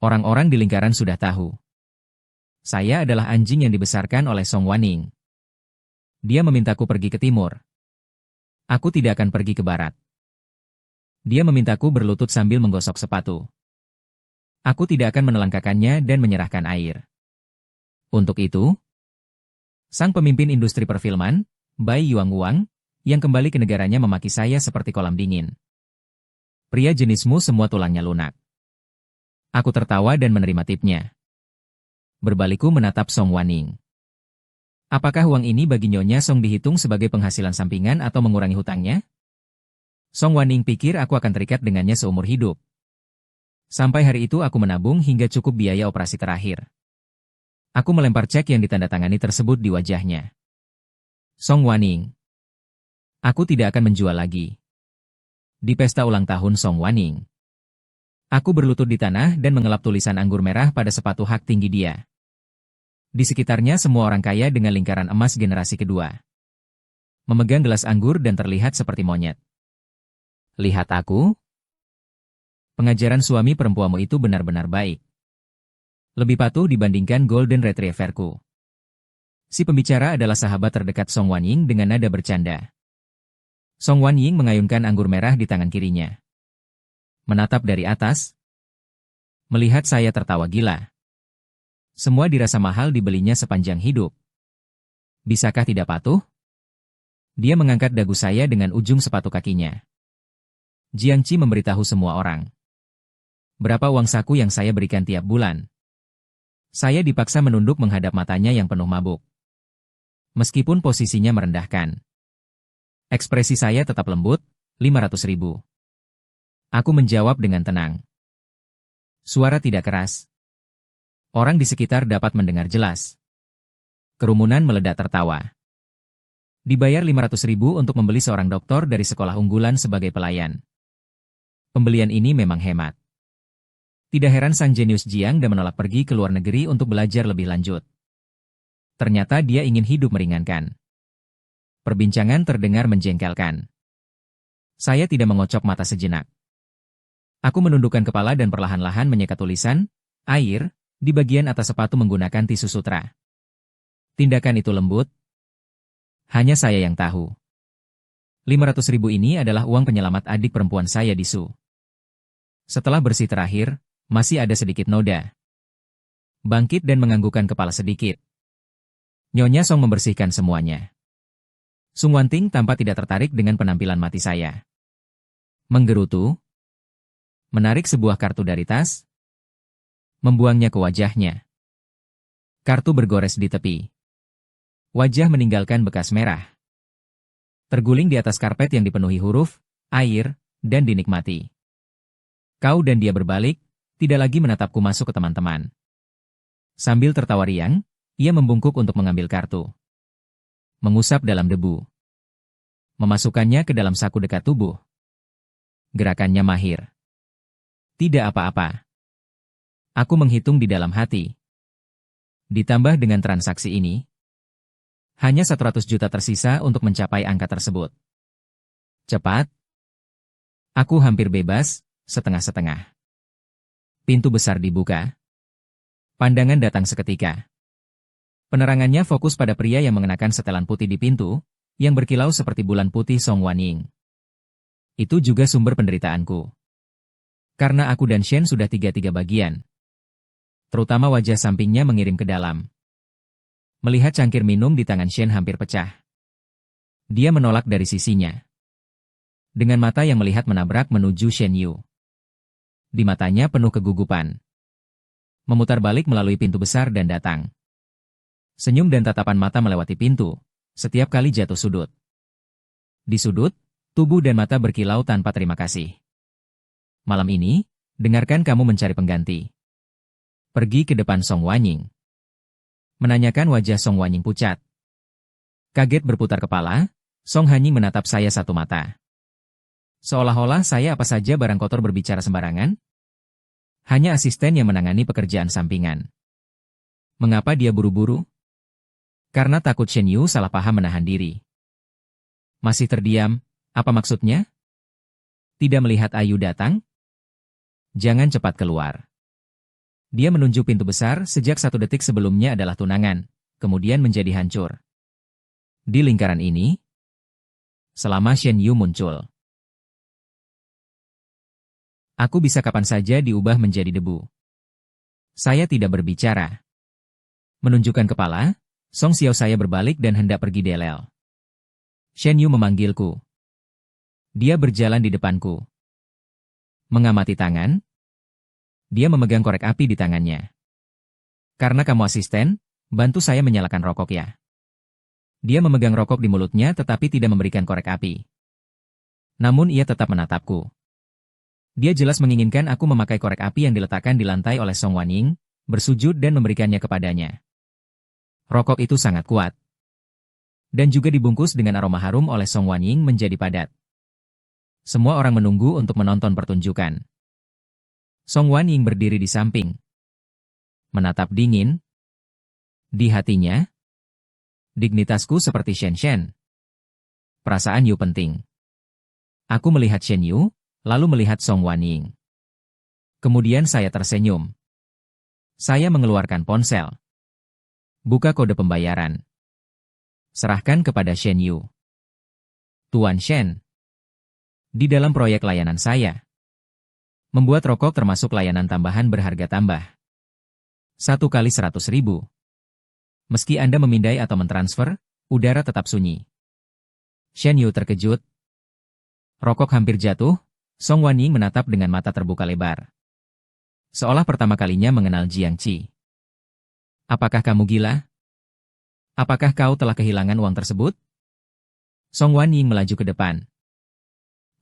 Orang-orang di lingkaran sudah tahu. Saya adalah anjing yang dibesarkan oleh Song Wanning. Dia memintaku pergi ke timur. Aku tidak akan pergi ke barat. Dia memintaku berlutut sambil menggosok sepatu. Aku tidak akan menelangkakannya dan menyerahkan air. Untuk itu, sang pemimpin industri perfilman, Bai Yuanguang, yang kembali ke negaranya memaki saya seperti kolam dingin. Pria jenismu semua tulangnya lunak. Aku tertawa dan menerima tipnya. Berbaliku menatap Song Wanning. Apakah uang ini bagi Nyonya Song dihitung sebagai penghasilan sampingan atau mengurangi hutangnya? Song Wanning pikir aku akan terikat dengannya seumur hidup. Sampai hari itu aku menabung hingga cukup biaya operasi terakhir. Aku melempar cek yang ditandatangani tersebut di wajahnya. Song Wanning. Aku tidak akan menjual lagi. Di pesta ulang tahun Song Wanning. Aku berlutut di tanah dan mengelap tulisan anggur merah pada sepatu hak tinggi dia. Di sekitarnya semua orang kaya dengan lingkaran emas generasi kedua. Memegang gelas anggur dan terlihat seperti monyet. Lihat aku. Pengajaran suami perempuanmu itu benar-benar baik. Lebih patuh dibandingkan Golden Retrieverku. Si pembicara adalah sahabat terdekat Song Wanning dengan nada bercanda. Song Wanning mengayunkan anggur merah di tangan kirinya. Menatap dari atas. Melihat saya tertawa gila. Semua dirasa mahal dibelinya sepanjang hidup. Bisakah tidak patuh? Dia mengangkat dagu saya dengan ujung sepatu kakinya. Jiangqi memberitahu semua orang. Berapa uang saku yang saya berikan tiap bulan? Saya dipaksa menunduk menghadap matanya yang penuh mabuk. Meskipun posisinya merendahkan. Ekspresi saya tetap lembut, 500.000. Aku menjawab dengan tenang. Suara tidak keras. Orang di sekitar dapat mendengar jelas. Kerumunan meledak tertawa. Dibayar 500.000 untuk membeli seorang doktor dari sekolah unggulan sebagai pelayan. Pembelian ini memang hemat. Tidak heran sang jenius Jiang dan menolak pergi ke luar negeri untuk belajar lebih lanjut. Ternyata dia ingin hidup meringankan. Perbincangan terdengar menjengkelkan. Saya tidak mengocok mata sejenak. Aku menundukkan kepala dan perlahan-lahan menyekat tulisan, air, di bagian atas sepatu menggunakan tisu sutra. Tindakan itu lembut. Hanya saya yang tahu. 500.000 ini adalah uang penyelamat adik perempuan saya di Su. Setelah bersih terakhir, masih ada sedikit noda. Bangkit dan menganggukkan kepala sedikit. Nyonya Song membersihkan semuanya. Sung Wanting tampak tidak tertarik dengan penampilan mati saya. Menggerutu. Menarik sebuah kartu dari tas. Membuangnya ke wajahnya. Kartu bergores di tepi. Wajah meninggalkan bekas merah. Terguling di atas karpet yang dipenuhi huruf, air, dan dinikmati. Kau dan dia berbalik, tidak lagi menatapku masuk ke teman-teman. Sambil tertawa riang, ia membungkuk untuk mengambil kartu. Mengusap dalam debu. Memasukkannya ke dalam saku dekat tubuh. Gerakannya mahir. Tidak apa-apa. Aku menghitung di dalam hati. Ditambah dengan transaksi ini, hanya 100 juta tersisa untuk mencapai angka tersebut. Cepat. Aku hampir bebas, setengah-setengah. Pintu besar dibuka. Pandangan datang seketika. Penerangannya fokus pada pria yang mengenakan setelan putih di pintu, yang berkilau seperti bulan putih Song Wanning. Itu juga sumber penderitaanku. Karena aku dan Shen sudah tiga-tiga bagian. Terutama wajah sampingnya mengirim ke dalam. Melihat cangkir minum di tangan Shen hampir pecah. Dia menolak dari sisinya. Dengan mata yang melihat menabrak menuju Shen Yu. Di matanya penuh kegugupan. Memutar balik melalui pintu besar dan datang. Senyum dan tatapan mata melewati pintu, setiap kali jatuh sudut. Di sudut, tubuh dan mata berkilau tanpa terima kasih. Malam ini, dengarkan kamu mencari pengganti. Pergi ke depan Song Wanning. Menanyakan wajah Song Wanning pucat. Kaget berputar kepala, Song Hanyi menatap saya satu mata. Seolah-olah saya apa saja barang kotor berbicara sembarangan. Hanya asisten yang menangani pekerjaan sampingan. Mengapa dia buru-buru? Karena takut Shen Yu salah paham menahan diri. Masih terdiam, apa maksudnya? Tidak melihat Ayu datang? Jangan cepat keluar. Dia menunjuk pintu besar sejak 1 detik sebelumnya adalah tunangan, kemudian menjadi hancur. Di lingkaran ini, selama Shen Yu muncul, aku bisa kapan saja diubah menjadi debu. Saya tidak berbicara. Menunjukkan kepala, Song Xiao saya berbalik dan hendak pergi delel. Shen Yu memanggilku. Dia berjalan di depanku. Mengamati tangan, dia memegang korek api di tangannya. Karena kamu asisten, bantu saya menyalakan rokok ya. Dia memegang rokok di mulutnya tetapi tidak memberikan korek api. Namun ia tetap menatapku. Dia jelas menginginkan aku memakai korek api yang diletakkan di lantai oleh Song Waning, bersujud dan memberikannya kepadanya. Rokok itu sangat kuat. Dan juga dibungkus dengan aroma harum oleh Song Waning menjadi padat. Semua orang menunggu untuk menonton pertunjukan. Song Waning berdiri di samping. Menatap dingin. Di hatinya, dignitasku seperti Shen Shen. Perasaan Yu penting. Aku melihat Shen Yu, lalu melihat Song Waning. Kemudian saya tersenyum. Saya mengeluarkan ponsel. Buka kode pembayaran. Serahkan kepada Shen Yu. Tuan Shen. Di dalam proyek layanan saya, membuat rokok termasuk layanan tambahan berharga tambah. 1 kali 100.000. Meski Anda memindai atau mentransfer, udara tetap sunyi. Shen Yu terkejut. Rokok hampir jatuh, Song Waning menatap dengan mata terbuka lebar. Seolah pertama kalinya mengenal Jiang Qi. Apakah kamu gila? Apakah kau telah kehilangan uang tersebut? Song Waning melaju ke depan.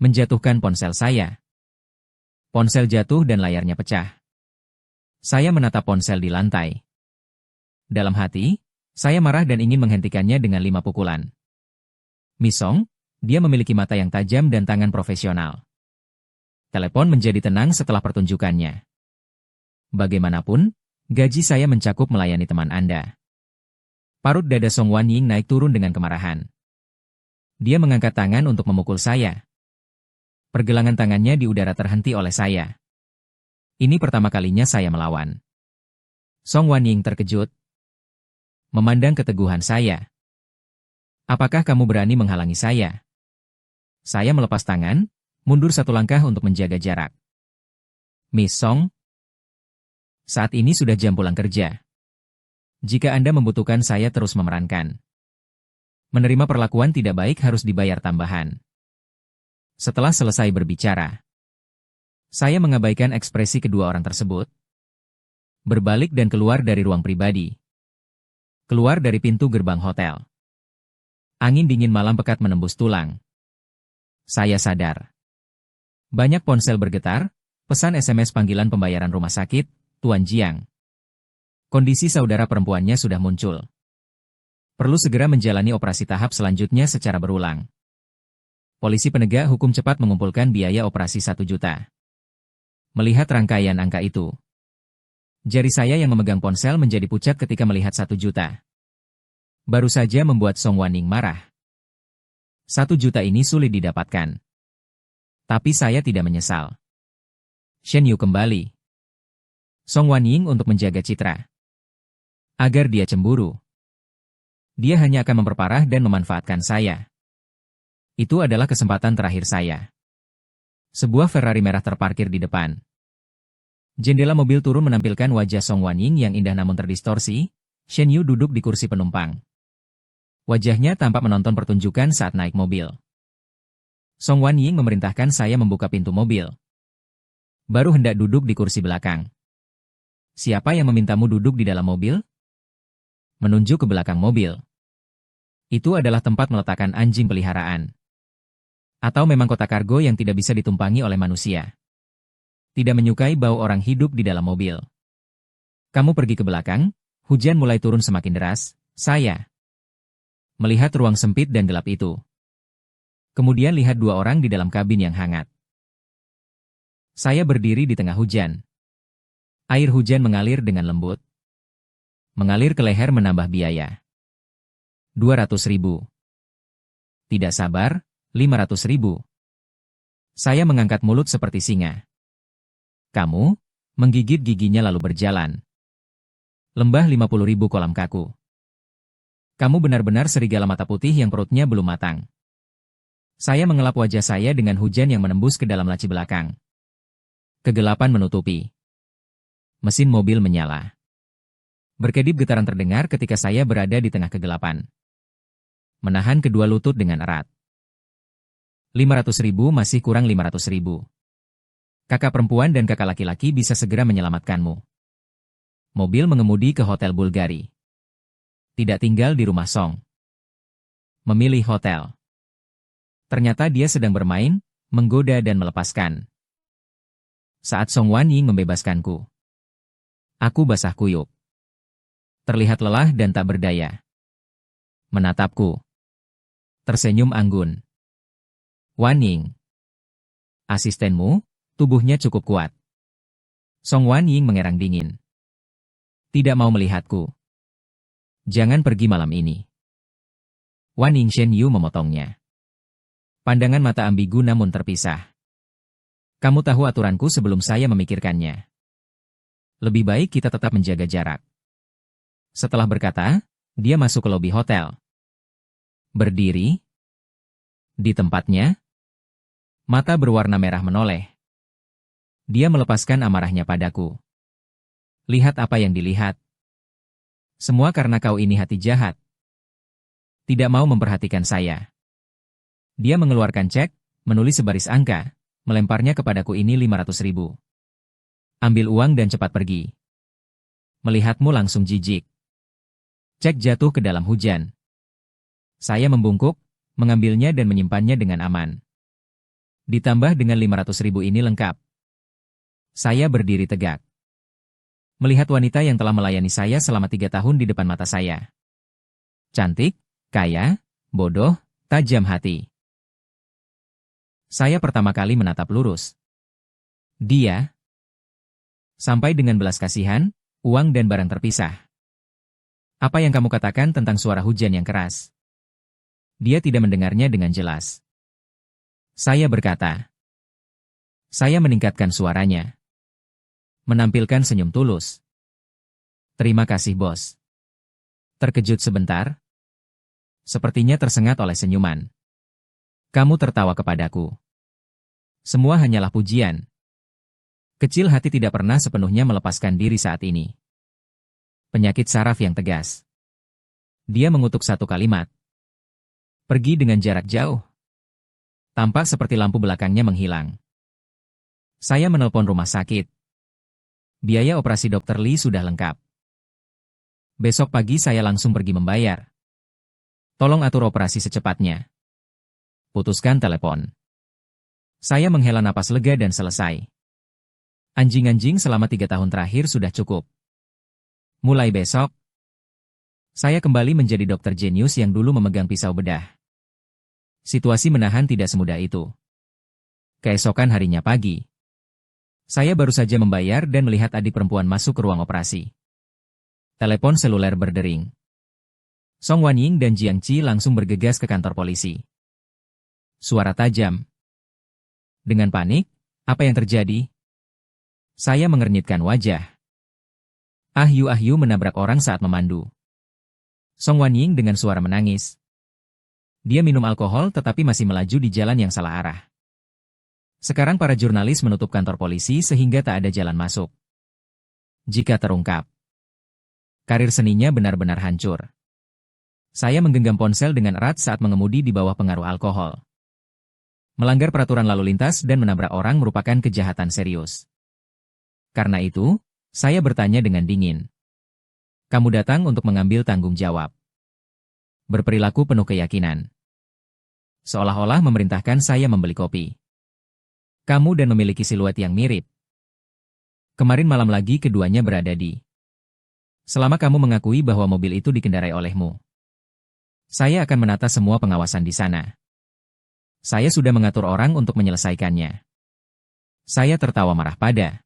Menjatuhkan ponsel saya. Ponsel jatuh dan layarnya pecah. Saya menatap ponsel di lantai. Dalam hati, saya marah dan ingin menghentikannya dengan 5 pukulan. Miss Song, dia memiliki mata yang tajam dan tangan profesional. Telepon menjadi tenang setelah pertunjukannya. Bagaimanapun, gaji saya mencakup melayani teman Anda. Parut dada Song Waning naik turun dengan kemarahan. Dia mengangkat tangan untuk memukul saya. Pergelangan tangannya di udara terhenti oleh saya. Ini pertama kalinya saya melawan. Song Waning terkejut. Memandang keteguhan saya. Apakah kamu berani menghalangi saya? Saya melepas tangan, mundur 1 langkah untuk menjaga jarak. Miss Song, saat ini sudah jam pulang kerja. Jika Anda membutuhkan saya terus memerankan. Menerima perlakuan tidak baik harus dibayar tambahan. Setelah selesai berbicara, saya mengabaikan ekspresi kedua orang tersebut. Berbalik dan keluar dari ruang pribadi. Keluar dari pintu gerbang hotel. Angin dingin malam pekat menembus tulang. Saya sadar. Banyak ponsel bergetar, pesan SMS panggilan pembayaran rumah sakit, Tuan Jiang. Kondisi saudara perempuannya sudah muncul. Perlu segera menjalani operasi tahap selanjutnya secara berulang. Polisi penegak hukum cepat mengumpulkan biaya operasi 1 juta. Melihat rangkaian angka itu, jari saya yang memegang ponsel menjadi pucat ketika melihat 1 juta. Baru saja membuat Song Waning marah. 1 juta ini sulit didapatkan. Tapi saya tidak menyesal. Shen Yu kembali. Song Waning untuk menjaga citra. Agar dia cemburu. Dia hanya akan memperparah dan memanfaatkan saya. Itu adalah kesempatan terakhir saya. Sebuah Ferrari merah terparkir di depan. Jendela mobil turun menampilkan wajah Song Waning yang indah namun terdistorsi. Shen Yu duduk di kursi penumpang. Wajahnya tampak menonton pertunjukan saat naik mobil. Song Waning memerintahkan saya membuka pintu mobil. Baru hendak duduk di kursi belakang. Siapa yang memintamu duduk di dalam mobil? Menunjuk ke belakang mobil. Itu adalah tempat meletakkan anjing peliharaan. Atau memang kota kargo yang tidak bisa ditumpangi oleh manusia. Tidak menyukai bau orang hidup di dalam mobil. Kamu pergi ke belakang, hujan mulai turun semakin deras, saya melihat ruang sempit dan gelap itu. Kemudian lihat 2 orang di dalam kabin yang hangat. Saya berdiri di tengah hujan. Air hujan mengalir dengan lembut. Mengalir ke leher menambah biaya. 200.000. Tidak sabar, 500.000. Saya mengangkat mulut seperti singa. Kamu, Menggigit giginya lalu berjalan. Lembah 50.000 kolam kaku. Kamu benar-benar serigala mata putih yang perutnya belum matang. Saya mengelap wajah saya dengan hujan yang menembus ke dalam laci belakang. Kegelapan menutupi. Mesin mobil menyala. Berkedip getaran terdengar ketika saya berada di tengah kegelapan. Menahan kedua lutut dengan erat. 500.000 masih kurang 500.000. Kakak perempuan dan kakak laki-laki bisa segera menyelamatkanmu. Mobil mengemudi ke Hotel Bulgari. Tidak tinggal di rumah Song. Memilih hotel. Ternyata dia sedang bermain, menggoda dan melepaskan. Saat Song Wanying membebaskanku, aku basah kuyup. Terlihat lelah dan tak berdaya. Menatapku. Tersenyum anggun. Wanying. Asistenmu, tubuhnya cukup kuat. Song Wanying mengerang dingin. Tidak mau melihatku. Jangan pergi malam ini. Wanying Shenyu memotongnya. Pandangan mata ambigu namun terpisah. Kamu tahu aturanku sebelum saya memikirkannya. Lebih baik kita tetap menjaga jarak. Setelah berkata, dia masuk ke lobi hotel. Berdiri. Di tempatnya. Mata berwarna merah menoleh. Dia melepaskan amarahnya padaku. Lihat apa yang dilihat. Semua karena kau ini hati jahat. Tidak mau memperhatikan saya. Dia mengeluarkan cek, menulis sebaris angka, melemparnya kepadaku. Ini 500.000. Ambil uang dan cepat pergi. Melihatmu langsung jijik. Cek jatuh ke dalam hujan. Saya membungkuk, mengambilnya dan menyimpannya dengan aman. Ditambah dengan 500.000 ini lengkap. Saya berdiri tegak. Melihat wanita yang telah melayani saya selama 3 tahun di depan mata saya. Cantik, kaya, bodoh, tajam hati. Saya pertama kali menatap lurus. Dia. Sampai dengan belas kasihan, uang dan barang terpisah. Apa yang kamu katakan tentang suara hujan yang keras? Dia tidak mendengarnya dengan jelas. Saya berkata. Saya meningkatkan suaranya. Menampilkan senyum tulus. Terima kasih, bos. Terkejut sebentar. Sepertinya tersengat oleh senyuman. Kamu tertawa kepadaku. Semua hanyalah pujian. Kecil hati tidak pernah sepenuhnya melepaskan diri saat ini. Penyakit saraf yang tegas. Dia mengutuk satu kalimat. Pergi dengan jarak jauh. Tampak seperti lampu belakangnya menghilang. Saya menelpon rumah sakit. Biaya operasi Dr. Lee sudah lengkap. Besok pagi saya langsung pergi membayar. Tolong atur operasi secepatnya. Putuskan telepon. Saya menghela napas lega dan selesai. Anjing-anjing selama 3 tahun terakhir sudah cukup. Mulai besok, saya kembali menjadi dokter jenius yang dulu memegang pisau bedah. Situasi menahan tidak semudah itu. Keesokan harinya pagi. Saya baru saja membayar dan melihat adik perempuan masuk ke ruang operasi. Telepon seluler berdering. Song Wanying dan Jiang Qi langsung bergegas ke kantor polisi. Suara tajam. Dengan panik, apa yang terjadi? Saya mengernyitkan wajah. Ahyu menabrak orang saat memandu. Song Wanying dengan suara menangis. Dia minum alkohol tetapi masih melaju di jalan yang salah arah. Sekarang para jurnalis menutup kantor polisi sehingga tak ada jalan masuk. Jika terungkap, karir seninya benar-benar hancur. Saya menggenggam ponsel dengan erat saat mengemudi di bawah pengaruh alkohol. Melanggar peraturan lalu lintas dan menabrak orang merupakan kejahatan serius. Karena itu, saya bertanya dengan dingin. Kamu datang untuk mengambil tanggung jawab. Berperilaku penuh keyakinan. Seolah-olah memerintahkan saya membeli kopi. Kamu dan memiliki siluet yang mirip. Kemarin malam lagi keduanya berada di. Selama kamu mengakui bahwa mobil itu dikendarai olehmu. Saya akan menata semua pengawasan di sana. Saya sudah mengatur orang untuk menyelesaikannya. Saya tertawa marah pada.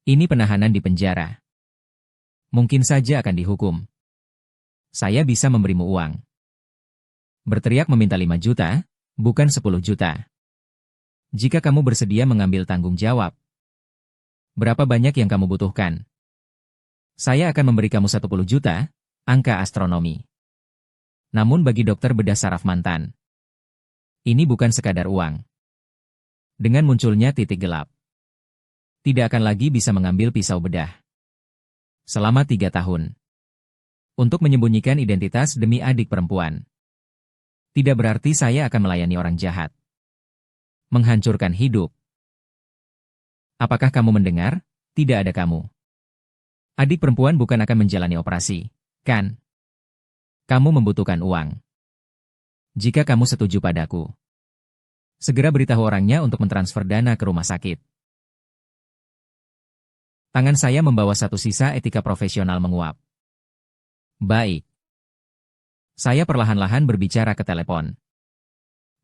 Ini penahanan di penjara. Mungkin saja akan dihukum. Saya bisa memberimu uang. Berteriak meminta 5 juta, bukan 10 juta. Jika kamu bersedia mengambil tanggung jawab. Berapa banyak yang kamu butuhkan? Saya akan memberi kamu 10 juta, angka astronomi. Namun bagi dokter bedah saraf mantan, ini bukan sekadar uang. Dengan munculnya titik gelap, tidak akan lagi bisa mengambil pisau bedah. Selama 3 tahun. Untuk menyembunyikan identitas demi adik perempuan. Tidak berarti saya akan melayani orang jahat. Menghancurkan hidup. Apakah kamu mendengar? Tidak ada kamu. Adik perempuan bukan akan menjalani operasi, kan? Kamu membutuhkan uang. Jika kamu setuju padaku, segera beritahu orangnya untuk mentransfer dana ke rumah sakit. Tangan saya membawa satu sisa etika profesional menguap. Baik. Saya perlahan-lahan berbicara ke telepon.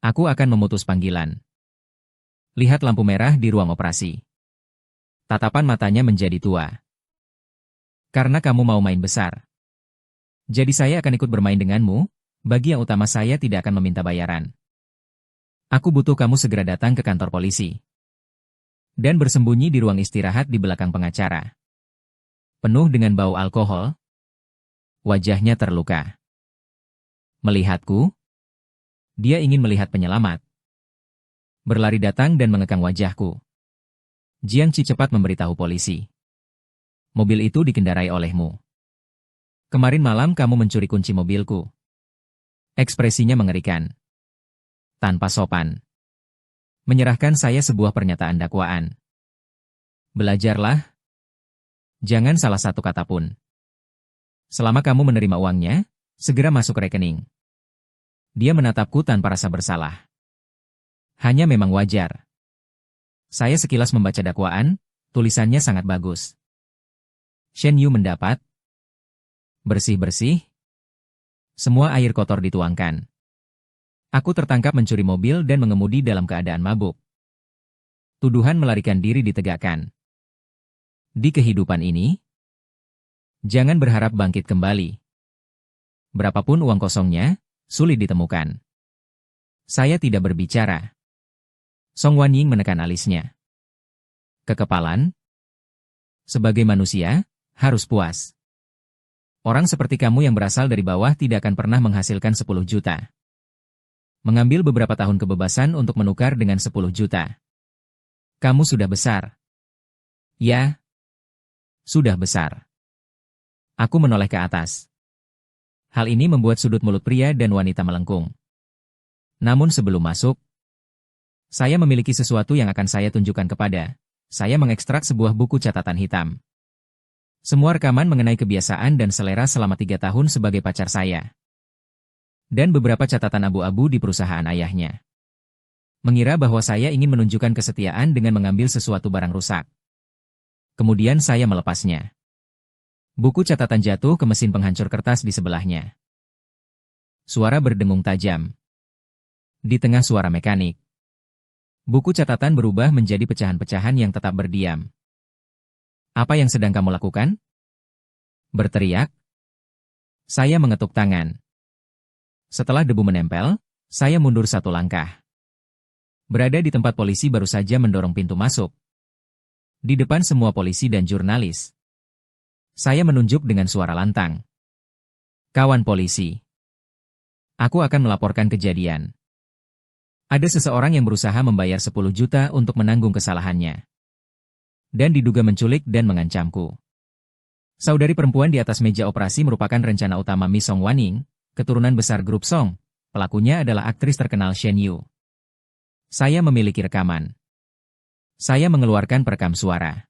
Aku akan memutus panggilan. Lihat lampu merah di ruang operasi. Tatapan matanya menjadi tua. Karena kamu mau main besar. Jadi saya akan ikut bermain denganmu, bagi yang utama saya tidak akan meminta bayaran. Aku butuh kamu segera datang ke kantor polisi. Dan bersembunyi di ruang istirahat di belakang pengacara. Penuh dengan bau alkohol. Wajahnya terluka. Melihatku? Dia ingin melihat penyelamat. Berlari datang dan mengekang wajahku. Jiangqi cepat memberitahu polisi. Mobil itu dikendarai olehmu. Kemarin malam kamu mencuri kunci mobilku. Ekspresinya mengerikan. Tanpa sopan. Menyerahkan saya sebuah pernyataan dakwaan. Belajarlah. Jangan salah satu kata pun. Selama kamu menerima uangnya, segera masuk rekening. Dia menatapku tanpa rasa bersalah. Hanya memang wajar. Saya sekilas membaca dakwaan, tulisannya sangat bagus. Shen Yu mendapat. Bersih-bersih. Semua air kotor dituangkan. Aku tertangkap mencuri mobil dan mengemudi dalam keadaan mabuk. Tuduhan melarikan diri ditegakkan. Di kehidupan ini, jangan berharap bangkit kembali. Berapapun uang kosongnya, sulit ditemukan. Saya tidak berbicara. Song Wanying menekan alisnya. Kekepalan? Sebagai manusia, harus puas. Orang seperti kamu yang berasal dari bawah tidak akan pernah menghasilkan 10 juta. Mengambil beberapa tahun kebebasan untuk menukar dengan 10 juta. Kamu sudah besar. Ya. Sudah besar. Aku menoleh ke atas. Hal ini membuat sudut mulut pria dan wanita melengkung. Namun sebelum masuk, saya memiliki sesuatu yang akan saya tunjukkan kepada. Saya mengekstrak sebuah buku catatan hitam. Semua rekaman mengenai kebiasaan dan selera selama 3 tahun sebagai pacar saya. Dan beberapa catatan abu-abu di perusahaan ayahnya. Mengira bahwa saya ingin menunjukkan kesetiaan dengan mengambil sesuatu barang rusak. Kemudian saya melepasnya. Buku catatan jatuh ke mesin penghancur kertas di sebelahnya. Suara berdengung tajam. Di tengah suara mekanik, buku catatan berubah menjadi pecahan-pecahan yang tetap berdiam. Apa yang sedang kamu lakukan? Berteriak. Saya mengetuk tangan. Setelah debu menempel, saya mundur 1 langkah. Berada di tempat polisi baru saja mendorong pintu masuk. Di depan semua polisi dan jurnalis. Saya menunjuk dengan suara lantang. Kawan polisi. Aku akan melaporkan kejadian. Ada seseorang yang berusaha membayar 10 juta untuk menanggung kesalahannya. Dan diduga menculik dan mengancamku. Saudari perempuan di atas meja operasi merupakan rencana utama Miss Song Waning, keturunan besar grup Song. Pelakunya adalah aktris terkenal Shen Yu. Saya memiliki rekaman. Saya mengeluarkan perekam suara.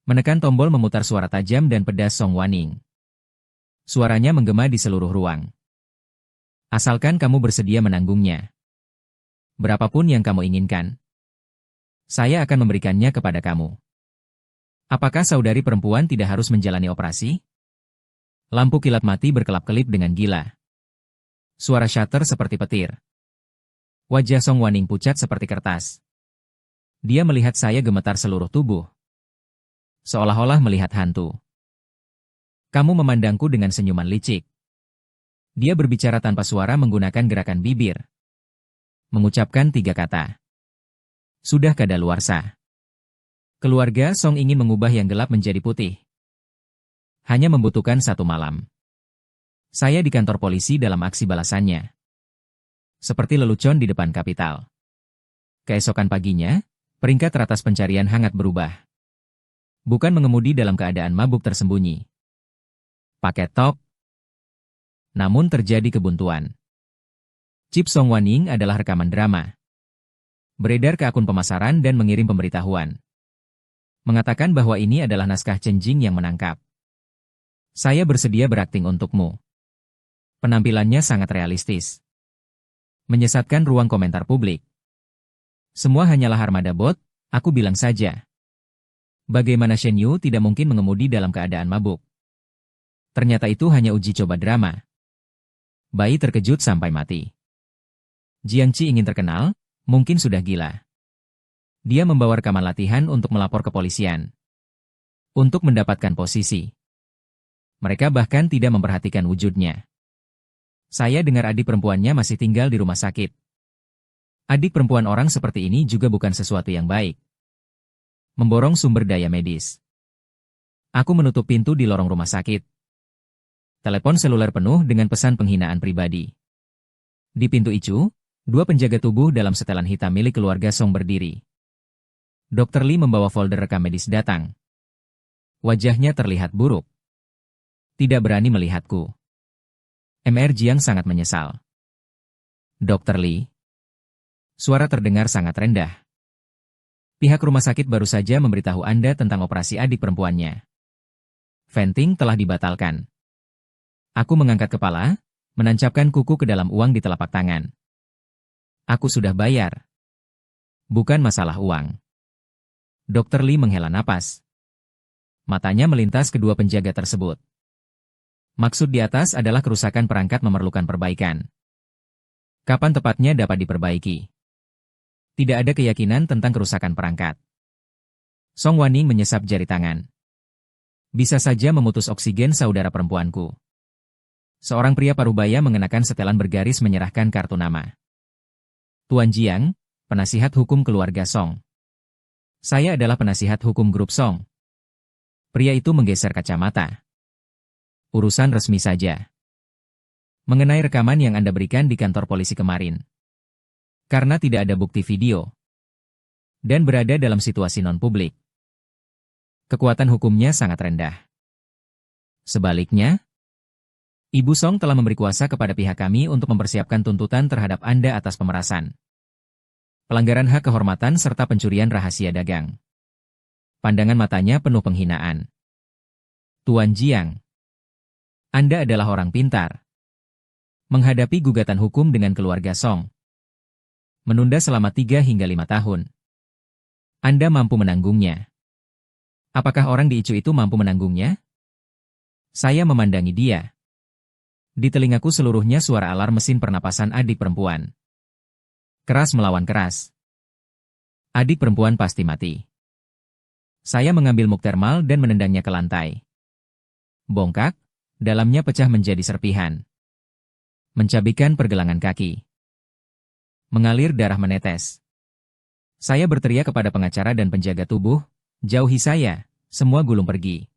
Menekan tombol memutar suara tajam dan pedas Song Waning. Suaranya menggema di seluruh ruang. Asalkan kamu bersedia menanggungnya. Berapapun yang kamu inginkan. Saya akan memberikannya kepada kamu. Apakah saudari perempuan tidak harus menjalani operasi? Lampu kilat mati berkelap-kelip dengan gila. Suara shutter seperti petir. Wajah Song Waning pucat seperti kertas. Dia melihat saya gemetar seluruh tubuh. Seolah-olah melihat hantu. Kamu memandangku dengan senyuman licik. Dia berbicara tanpa suara menggunakan gerakan bibir. Mengucapkan 3 kata. Sudah kadaluarsa. Keluarga Song ingin mengubah yang gelap menjadi putih. Hanya membutuhkan 1 malam. Saya di kantor polisi dalam aksi balasannya. Seperti lelucon di depan Kapital. Keesokan paginya, peringkat teratas pencarian hangat berubah. Bukan mengemudi dalam keadaan mabuk tersembunyi. Pakai top. Namun terjadi kebuntuan. Chip Song Waning adalah rekaman drama. Beredar ke akun pemasaran dan mengirim pemberitahuan. Mengatakan bahwa ini adalah naskah Chen Jing yang menangkap. Saya bersedia berakting untukmu. Penampilannya sangat realistis. Menyesatkan ruang komentar publik. Semua hanyalah armada bot, aku bilang saja. Bagaimana Shen Yu tidak mungkin mengemudi dalam keadaan mabuk? Ternyata itu hanya uji coba drama. Bayi terkejut sampai mati. Jiangqi ingin terkenal, mungkin sudah gila. Dia membawa rekaman latihan untuk melapor ke polisian. Untuk mendapatkan posisi. Mereka bahkan tidak memperhatikan wujudnya. Saya dengar adik perempuannya masih tinggal di rumah sakit. Adik perempuan orang seperti ini juga bukan sesuatu yang baik. Memborong sumber daya medis. Aku menutup pintu di lorong rumah sakit. Telepon seluler penuh dengan pesan penghinaan pribadi. Di pintu itu, 2 penjaga tubuh dalam setelan hitam milik keluarga Song berdiri. Dr. Lee membawa folder rekam medis datang. Wajahnya terlihat buruk. Tidak berani melihatku. Mr. Jiang sangat menyesal. Dr. Lee. Suara terdengar sangat rendah. Pihak rumah sakit baru saja memberitahu Anda tentang operasi adik perempuannya. Venting telah dibatalkan. Aku mengangkat kepala, menancapkan kuku ke dalam uang di telapak tangan. Aku sudah bayar. Bukan masalah uang. Dr. Lee menghela napas. Matanya melintas kedua penjaga tersebut. Maksud di atas adalah kerusakan perangkat memerlukan perbaikan. Kapan tepatnya dapat diperbaiki? Tidak ada keyakinan tentang kerusakan perangkat. Song Waning menyesap jari tangan. Bisa saja memutus oksigen saudara perempuanku. Seorang pria parubaya mengenakan setelan bergaris menyerahkan kartu nama. Tuan Jiang, penasihat hukum keluarga Song. Saya adalah penasihat hukum grup Song. Pria itu menggeser kacamata. Urusan resmi saja. Mengenai rekaman yang Anda berikan di kantor polisi kemarin. Karena tidak ada bukti video. Dan berada dalam situasi non-publik. Kekuatan hukumnya sangat rendah. Sebaliknya, Ibu Song telah memberi kuasa kepada pihak kami untuk mempersiapkan tuntutan terhadap Anda atas pemerasan. Pelanggaran hak kehormatan serta pencurian rahasia dagang. Pandangan matanya penuh penghinaan. Tuan Jiang. Anda adalah orang pintar. Menghadapi gugatan hukum dengan keluarga Song. Menunda selama 3 hingga 5 tahun. Anda mampu menanggungnya. Apakah orang di Icu itu mampu menanggungnya? Saya memandangi dia. Di telingaku seluruhnya suara alarm mesin pernapasan adik perempuan. Keras melawan keras. Adik perempuan pasti mati. Saya mengambil muktermal dan menendangnya ke lantai. Bongkak, dalamnya pecah menjadi serpihan. Mencabikkan pergelangan kaki. Mengalir darah menetes. Saya berteriak kepada pengacara dan penjaga tubuh, jauhi saya, semua gulung pergi.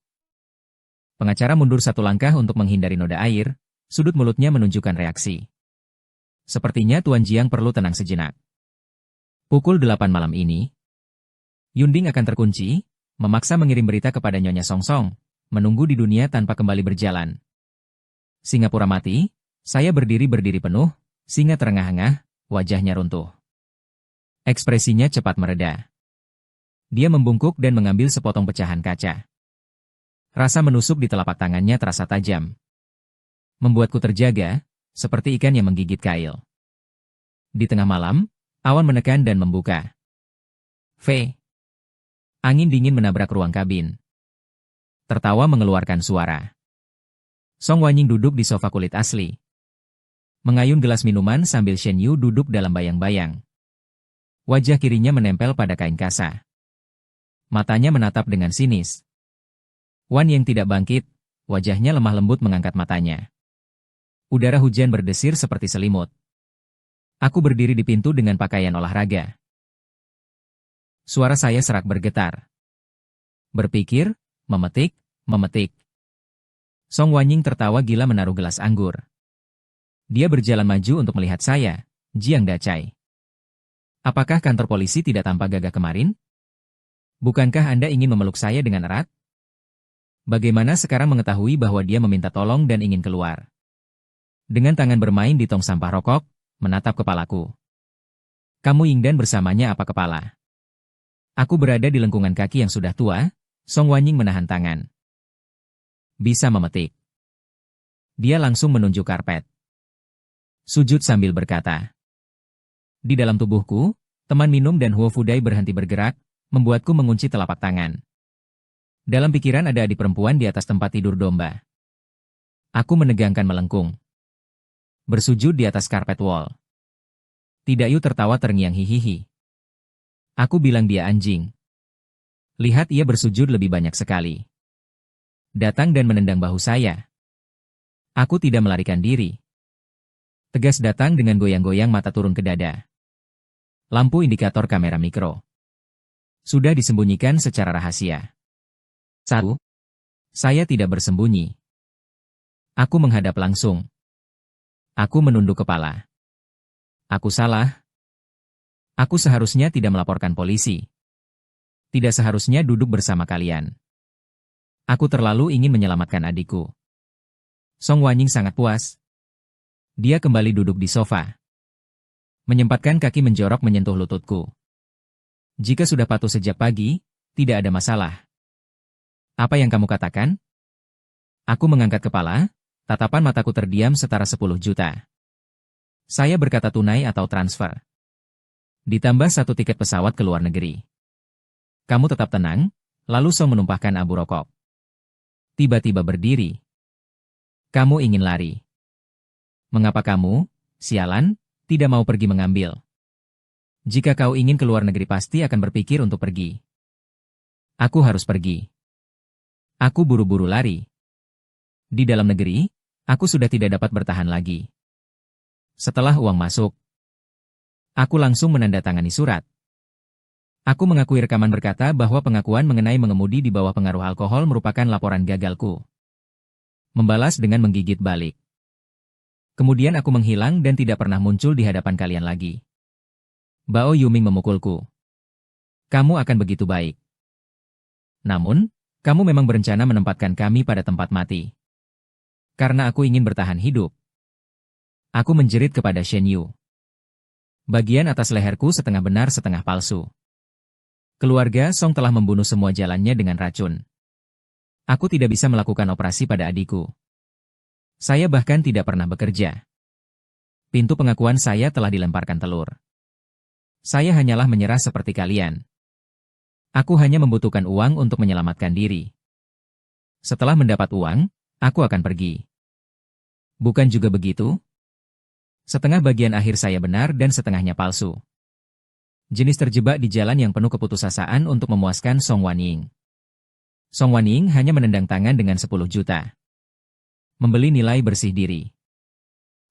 Pengacara mundur 1 langkah untuk menghindari noda air, sudut mulutnya menunjukkan reaksi. Sepertinya Tuan Jiang perlu tenang sejenak. Pukul 8 malam ini, Yunding akan terkunci, memaksa mengirim berita kepada Nyonya Song Song, menunggu di dunia tanpa kembali berjalan. Singapura mati, saya berdiri penuh, singa terengah-engah, wajahnya runtuh. Ekspresinya cepat mereda. Dia membungkuk dan mengambil sepotong pecahan kaca. Rasa menusuk di telapak tangannya terasa tajam. Membuatku terjaga, seperti ikan yang menggigit kail. Di tengah malam, awan menekan dan membuka. Angin dingin menabrak ruang kabin. Tertawa mengeluarkan suara. Song Wanying duduk di sofa kulit asli. Mengayun gelas minuman sambil Shen Yu duduk dalam bayang-bayang. Wajah kirinya menempel pada kain kasa. Matanya menatap dengan sinis. Wan yang tidak bangkit, wajahnya lemah lembut mengangkat matanya. Udara hujan berdesir seperti selimut. Aku berdiri di pintu dengan pakaian olahraga. Suara saya serak bergetar. Berpikir, memetik, memetik. Song Wanying tertawa gila menaruh gelas anggur. Dia berjalan maju untuk melihat saya, Jiang Dacai. Apakah kantor polisi tidak tampak gagah kemarin? Bukankah Anda ingin memeluk saya dengan erat? Bagaimana sekarang mengetahui bahwa dia meminta tolong dan ingin keluar? Dengan tangan bermain di tong sampah rokok, menatap kepalaku. Kamu Yingdan bersamanya apa kepala? Aku berada di lengkungan kaki yang sudah tua. Song Wanying menahan tangan. Bisa memetik. Dia langsung menunjuk karpet. Sujud sambil berkata. Di dalam tubuhku, teman minum dan Huo Fudai berhenti bergerak, membuatku mengunci telapak tangan. Dalam pikiran ada adik perempuan di atas tempat tidur domba. Aku menegangkan melengkung. Bersujud di atas karpet wall. Tidak Yu tertawa terngiang hihihi. Aku bilang dia anjing. Lihat ia bersujud lebih banyak sekali. Datang dan menendang bahu saya. Aku tidak melarikan diri. Tegas datang dengan goyang-goyang mata turun ke dada. Lampu indikator kamera mikro. Sudah disembunyikan secara rahasia. 1. Saya tidak bersembunyi. Aku menghadap langsung. Aku menunduk kepala. Aku salah. Aku seharusnya tidak melaporkan polisi. Tidak seharusnya duduk bersama kalian. Aku terlalu ingin menyelamatkan adikku. Song Wanying sangat puas. Dia kembali duduk di sofa. Menyempatkan kaki menjorok menyentuh lututku. Jika sudah patuh sejak pagi, tidak ada masalah. Apa yang kamu katakan? Aku mengangkat kepala, tatapan mataku terdiam setara 10 juta. Saya berkata tunai atau transfer. Ditambah 1 tiket pesawat ke luar negeri. Kamu tetap tenang, lalu Song menumpahkan abu rokok. Tiba-tiba berdiri. Kamu ingin lari. Mengapa kamu, sialan, tidak mau pergi mengambil? Jika kau ingin ke luar negeri pasti akan berpikir untuk pergi. Aku harus pergi. Aku buru-buru lari. Di dalam negeri, aku sudah tidak dapat bertahan lagi. Setelah uang masuk, aku langsung menandatangani surat. Aku mengakui rekaman berkata bahwa pengakuan mengenai mengemudi di bawah pengaruh alkohol merupakan laporan gagalku. Membalas dengan menggigit balik. Kemudian aku menghilang dan tidak pernah muncul di hadapan kalian lagi. Bao Yuming memukulku. Kamu akan begitu baik. Namun, kamu memang berencana menempatkan kami pada tempat mati. Karena aku ingin bertahan hidup. Aku menjerit kepada Shen Yu. Bagian atas leherku setengah benar setengah palsu. Keluarga Song telah membunuh semua jalannya dengan racun. Aku tidak bisa melakukan operasi pada adikku. Saya bahkan tidak pernah bekerja. Pintu pengakuan saya telah dilemparkan telur. Saya hanyalah menyerah seperti kalian. Aku hanya membutuhkan uang untuk menyelamatkan diri. Setelah mendapat uang, aku akan pergi. Bukan juga begitu? Setengah bagian akhir saya benar dan setengahnya palsu. Jenis terjebak di jalan yang penuh keputusasaan untuk memuaskan Song Wanying. Song Wanying hanya menendang tangan dengan 10 juta. Membeli nilai bersih diri.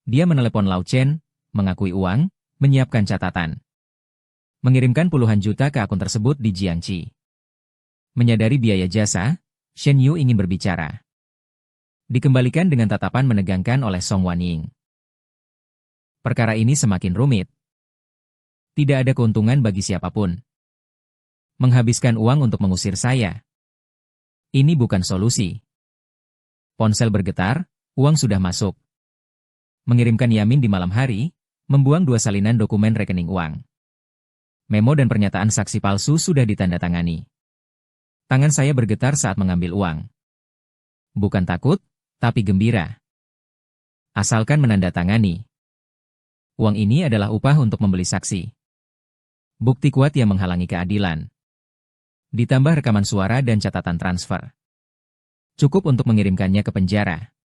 Dia menelepon Lau Chen, mengakui uang, menyiapkan catatan. Mengirimkan puluhan juta ke akun tersebut di Jiangxi. Menyadari biaya jasa, Shen Yu ingin berbicara. Dikembalikan dengan tatapan menegangkan oleh Song Wanying. Perkara ini semakin rumit. Tidak ada keuntungan bagi siapapun. Menghabiskan uang untuk mengusir saya. Ini bukan solusi. Ponsel bergetar, uang sudah masuk. Mengirimkan Yamin di malam hari, membuang 2 salinan dokumen rekening uang. Memo dan pernyataan saksi palsu sudah ditandatangani. Tangan saya bergetar saat mengambil uang. Bukan takut, tapi gembira. Asalkan menandatangani. Uang ini adalah upah untuk membeli saksi. Bukti kuat yang menghalangi keadilan. Ditambah rekaman suara dan catatan transfer. Cukup untuk mengirimkannya ke penjara.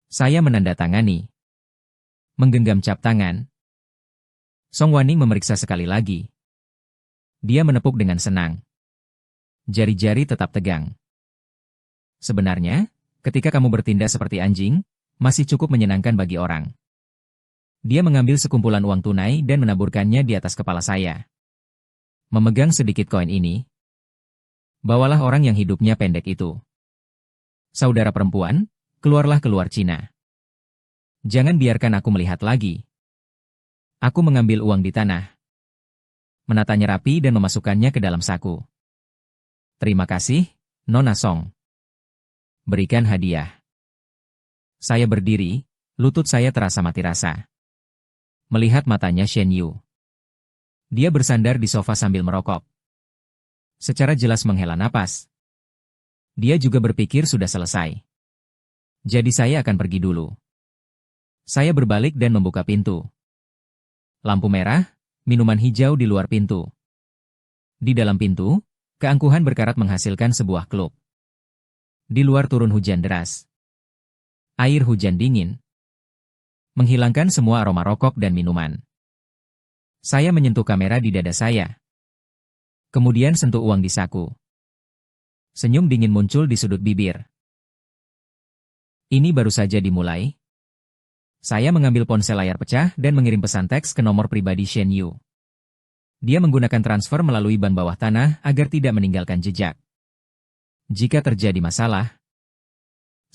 Saya menandatangani. Menggenggam cap tangan. Song Wanying memeriksa sekali lagi. Dia menepuk dengan senang. Jari-jari tetap tegang. Sebenarnya, ketika kamu bertindak seperti anjing, masih cukup menyenangkan bagi orang. Dia mengambil sekumpulan uang tunai dan menaburkannya di atas kepala saya. Memegang sedikit koin ini. Bawalah orang yang hidupnya pendek itu. Saudara perempuan, keluar Cina. Jangan biarkan aku melihat lagi. Aku mengambil uang di tanah, menatanya rapi dan memasukkannya ke dalam saku. Terima kasih, Nona Song. Berikan hadiah. Saya berdiri, lutut saya terasa mati rasa. Melihat matanya Shen Yu. Dia bersandar di sofa sambil merokok. Secara jelas menghela napas. Dia juga berpikir sudah selesai. Jadi saya akan pergi dulu. Saya berbalik dan membuka pintu. Lampu merah, minuman hijau di luar pintu. Di dalam pintu, keangkuhan berkarat menghasilkan sebuah klub. Di luar turun hujan deras. Air hujan dingin. Menghilangkan semua aroma rokok dan minuman. Saya menyentuh kamera di dada saya. Kemudian sentuh uang di saku. Senyum dingin muncul di sudut bibir. Ini baru saja dimulai. Saya mengambil ponsel layar pecah dan mengirim pesan teks ke nomor pribadi Shen Yu. Dia menggunakan transfer melalui ban bawah tanah agar tidak meninggalkan jejak. Jika terjadi masalah,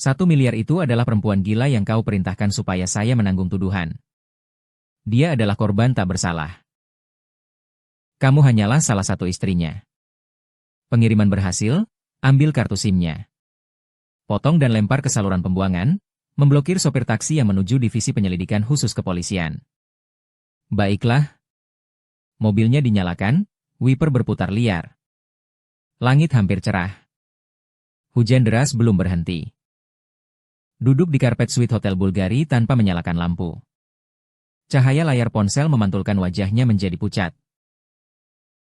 1 miliar itu adalah perempuan gila yang kau perintahkan supaya saya menanggung tuduhan. Dia adalah korban tak bersalah. Kamu hanyalah salah satu istrinya. Pengiriman berhasil, ambil kartu SIM-nya. Potong dan lempar ke saluran pembuangan, memblokir sopir taksi yang menuju divisi penyelidikan khusus kepolisian. Baiklah. Mobilnya dinyalakan, wiper berputar liar. Langit hampir cerah. Hujan deras belum berhenti. Duduk di karpet suite Hotel Bulgari tanpa menyalakan lampu. Cahaya layar ponsel memantulkan wajahnya menjadi pucat.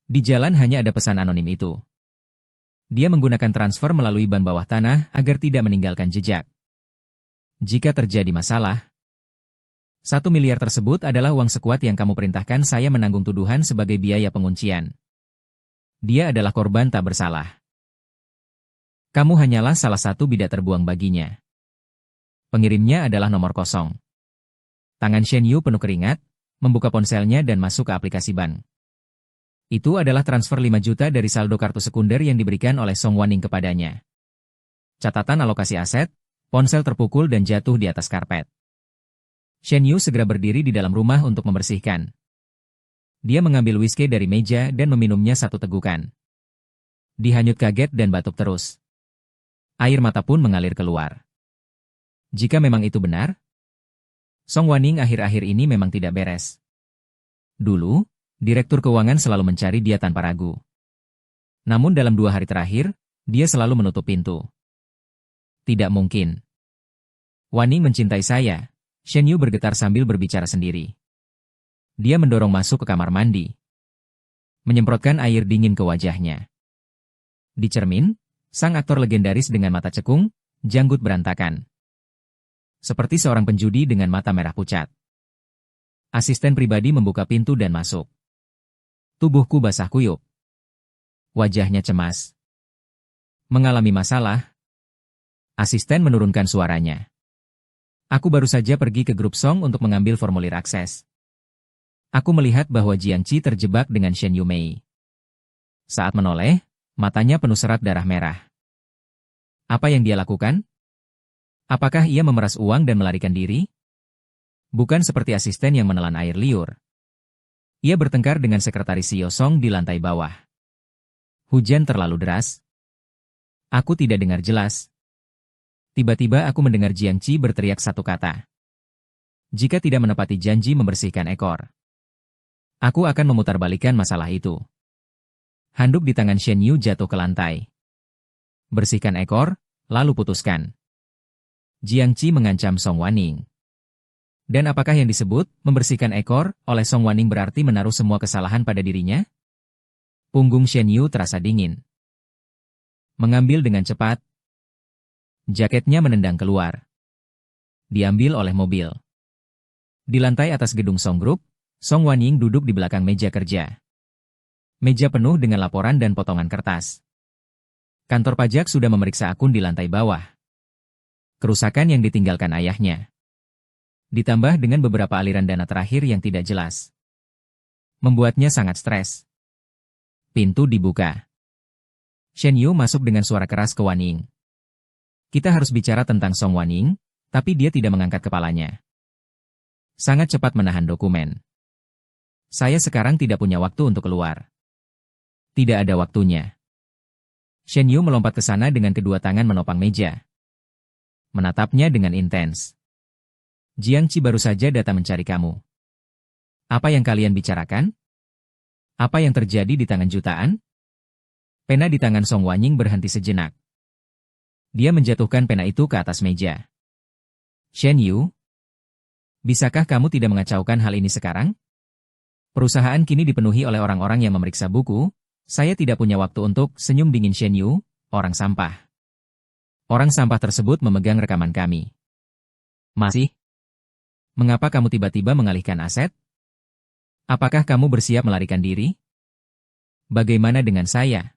Di jalan hanya ada pesan anonim itu. Dia menggunakan transfer melalui ban bawah tanah agar tidak meninggalkan jejak. Jika terjadi masalah, 1 miliar tersebut adalah uang sekuat yang kamu perintahkan saya menanggung tuduhan sebagai biaya penguncian. Dia adalah korban tak bersalah. Kamu hanyalah salah satu bidak terbuang baginya. Pengirimnya adalah nomor kosong. Tangan Shen Yu penuh keringat, membuka ponselnya dan masuk ke aplikasi bank. Itu adalah transfer 5 juta dari saldo kartu sekunder yang diberikan oleh Song Wanning kepadanya. Catatan alokasi aset, ponsel terpukul dan jatuh di atas karpet. Shen Yu segera berdiri di dalam rumah untuk membersihkan. Dia mengambil whisky dari meja dan meminumnya satu tegukan. Dihanyut kaget dan batuk terus. Air mata pun mengalir keluar. Jika memang itu benar, Song Wanning akhir-akhir ini memang tidak beres. Dulu, Direktur Keuangan selalu mencari dia tanpa ragu. Namun dalam 2 hari terakhir, dia selalu menutup pintu. Tidak mungkin. Wanning mencintai saya. Shen Yu bergetar sambil berbicara sendiri. Dia mendorong masuk ke kamar mandi. Menyemprotkan air dingin ke wajahnya. Di cermin, sang aktor legendaris dengan mata cekung, janggut berantakan. Seperti seorang penjudi dengan mata merah pucat. Asisten pribadi membuka pintu dan masuk. Tubuhku basah kuyup. Wajahnya cemas. Mengalami masalah? Asisten menurunkan suaranya. Aku baru saja pergi ke grup Song untuk mengambil formulir akses. Aku melihat bahwa Jiang Qi terjebak dengan Shen Yumei. Saat menoleh, matanya penuh serat darah merah. Apa yang dia lakukan? Apakah ia memeras uang dan melarikan diri? Bukan seperti asisten yang menelan air liur. Ia bertengkar dengan sekretaris Xiao Song di lantai bawah. Hujan terlalu deras. Aku tidak dengar jelas. Tiba-tiba aku mendengar Jiang Qi berteriak satu kata. Jika tidak menepati janji membersihkan ekor, aku akan memutarbalikkan masalah itu. Handuk di tangan Shen Yu jatuh ke lantai. Bersihkan ekor, lalu putuskan. Jiang Qi mengancam Song Wanning. Dan apakah yang disebut membersihkan ekor oleh Song Wanning berarti menaruh semua kesalahan pada dirinya? Punggung Shen Yu terasa dingin. Mengambil dengan cepat. Jaketnya menendang keluar. Diambil oleh mobil. Di lantai atas gedung Song Group, Song Wanning duduk di belakang meja kerja. Meja penuh dengan laporan dan potongan kertas. Kantor pajak sudah memeriksa akun di lantai bawah. Kerusakan yang ditinggalkan ayahnya. Ditambah dengan beberapa aliran dana terakhir yang tidak jelas. Membuatnya sangat stres. Pintu dibuka. Shen Yu masuk dengan suara keras ke Wan Ying. Kita harus bicara tentang Song Wan Ying, tapi dia tidak mengangkat kepalanya. Sangat cepat menahan dokumen. Saya sekarang tidak punya waktu untuk keluar. Tidak ada waktunya. Shen Yu melompat ke sana dengan kedua tangan menopang meja. Menatapnya dengan intens. Jiang Qi baru saja datang mencari kamu. Apa yang kalian bicarakan? Apa yang terjadi di tangan jutaan? Pena di tangan Song Wan Ying berhenti sejenak. Dia menjatuhkan pena itu ke atas meja. Shen Yu, bisakah kamu tidak mengacaukan hal ini sekarang? Perusahaan kini dipenuhi oleh orang-orang yang memeriksa buku. Saya tidak punya waktu untuk senyum dingin Shen Yu, orang sampah. Orang sampah tersebut memegang rekaman kami. Masih? Mengapa kamu tiba-tiba mengalihkan aset? Apakah kamu bersiap melarikan diri? Bagaimana dengan saya?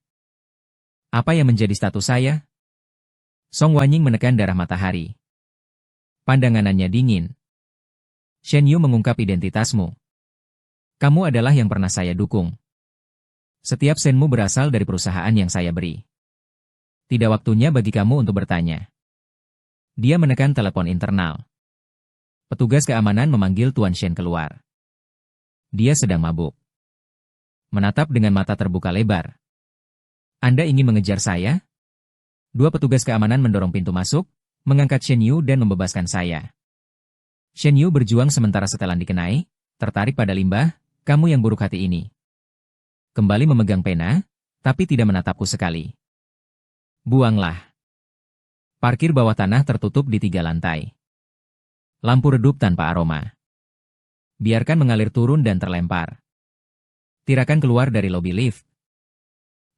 Apa yang menjadi status saya? Song Wan Ying menekan darah matahari. Pandangannya dingin. Shen Yu mengungkap identitasmu. Kamu adalah yang pernah saya dukung. Setiap senmu berasal dari perusahaan yang saya beri. Tidak waktunya bagi kamu untuk bertanya. Dia menekan telepon internal. Petugas keamanan memanggil Tuan Shen keluar. Dia sedang mabuk. Menatap dengan mata terbuka lebar. Anda ingin mengejar saya? Dua petugas keamanan mendorong pintu masuk, mengangkat Shen Yu dan membebaskan saya. Shen Yu berjuang sementara setelan dikenai, tertarik pada limbah, kamu yang buruk hati ini. Kembali memegang pena, tapi tidak menatapku sekali. Buanglah. Parkir bawah tanah tertutup di 3 lantai. Lampu redup tanpa aroma. Biarkan mengalir turun dan terlempar. Tirakan keluar dari lobi lift.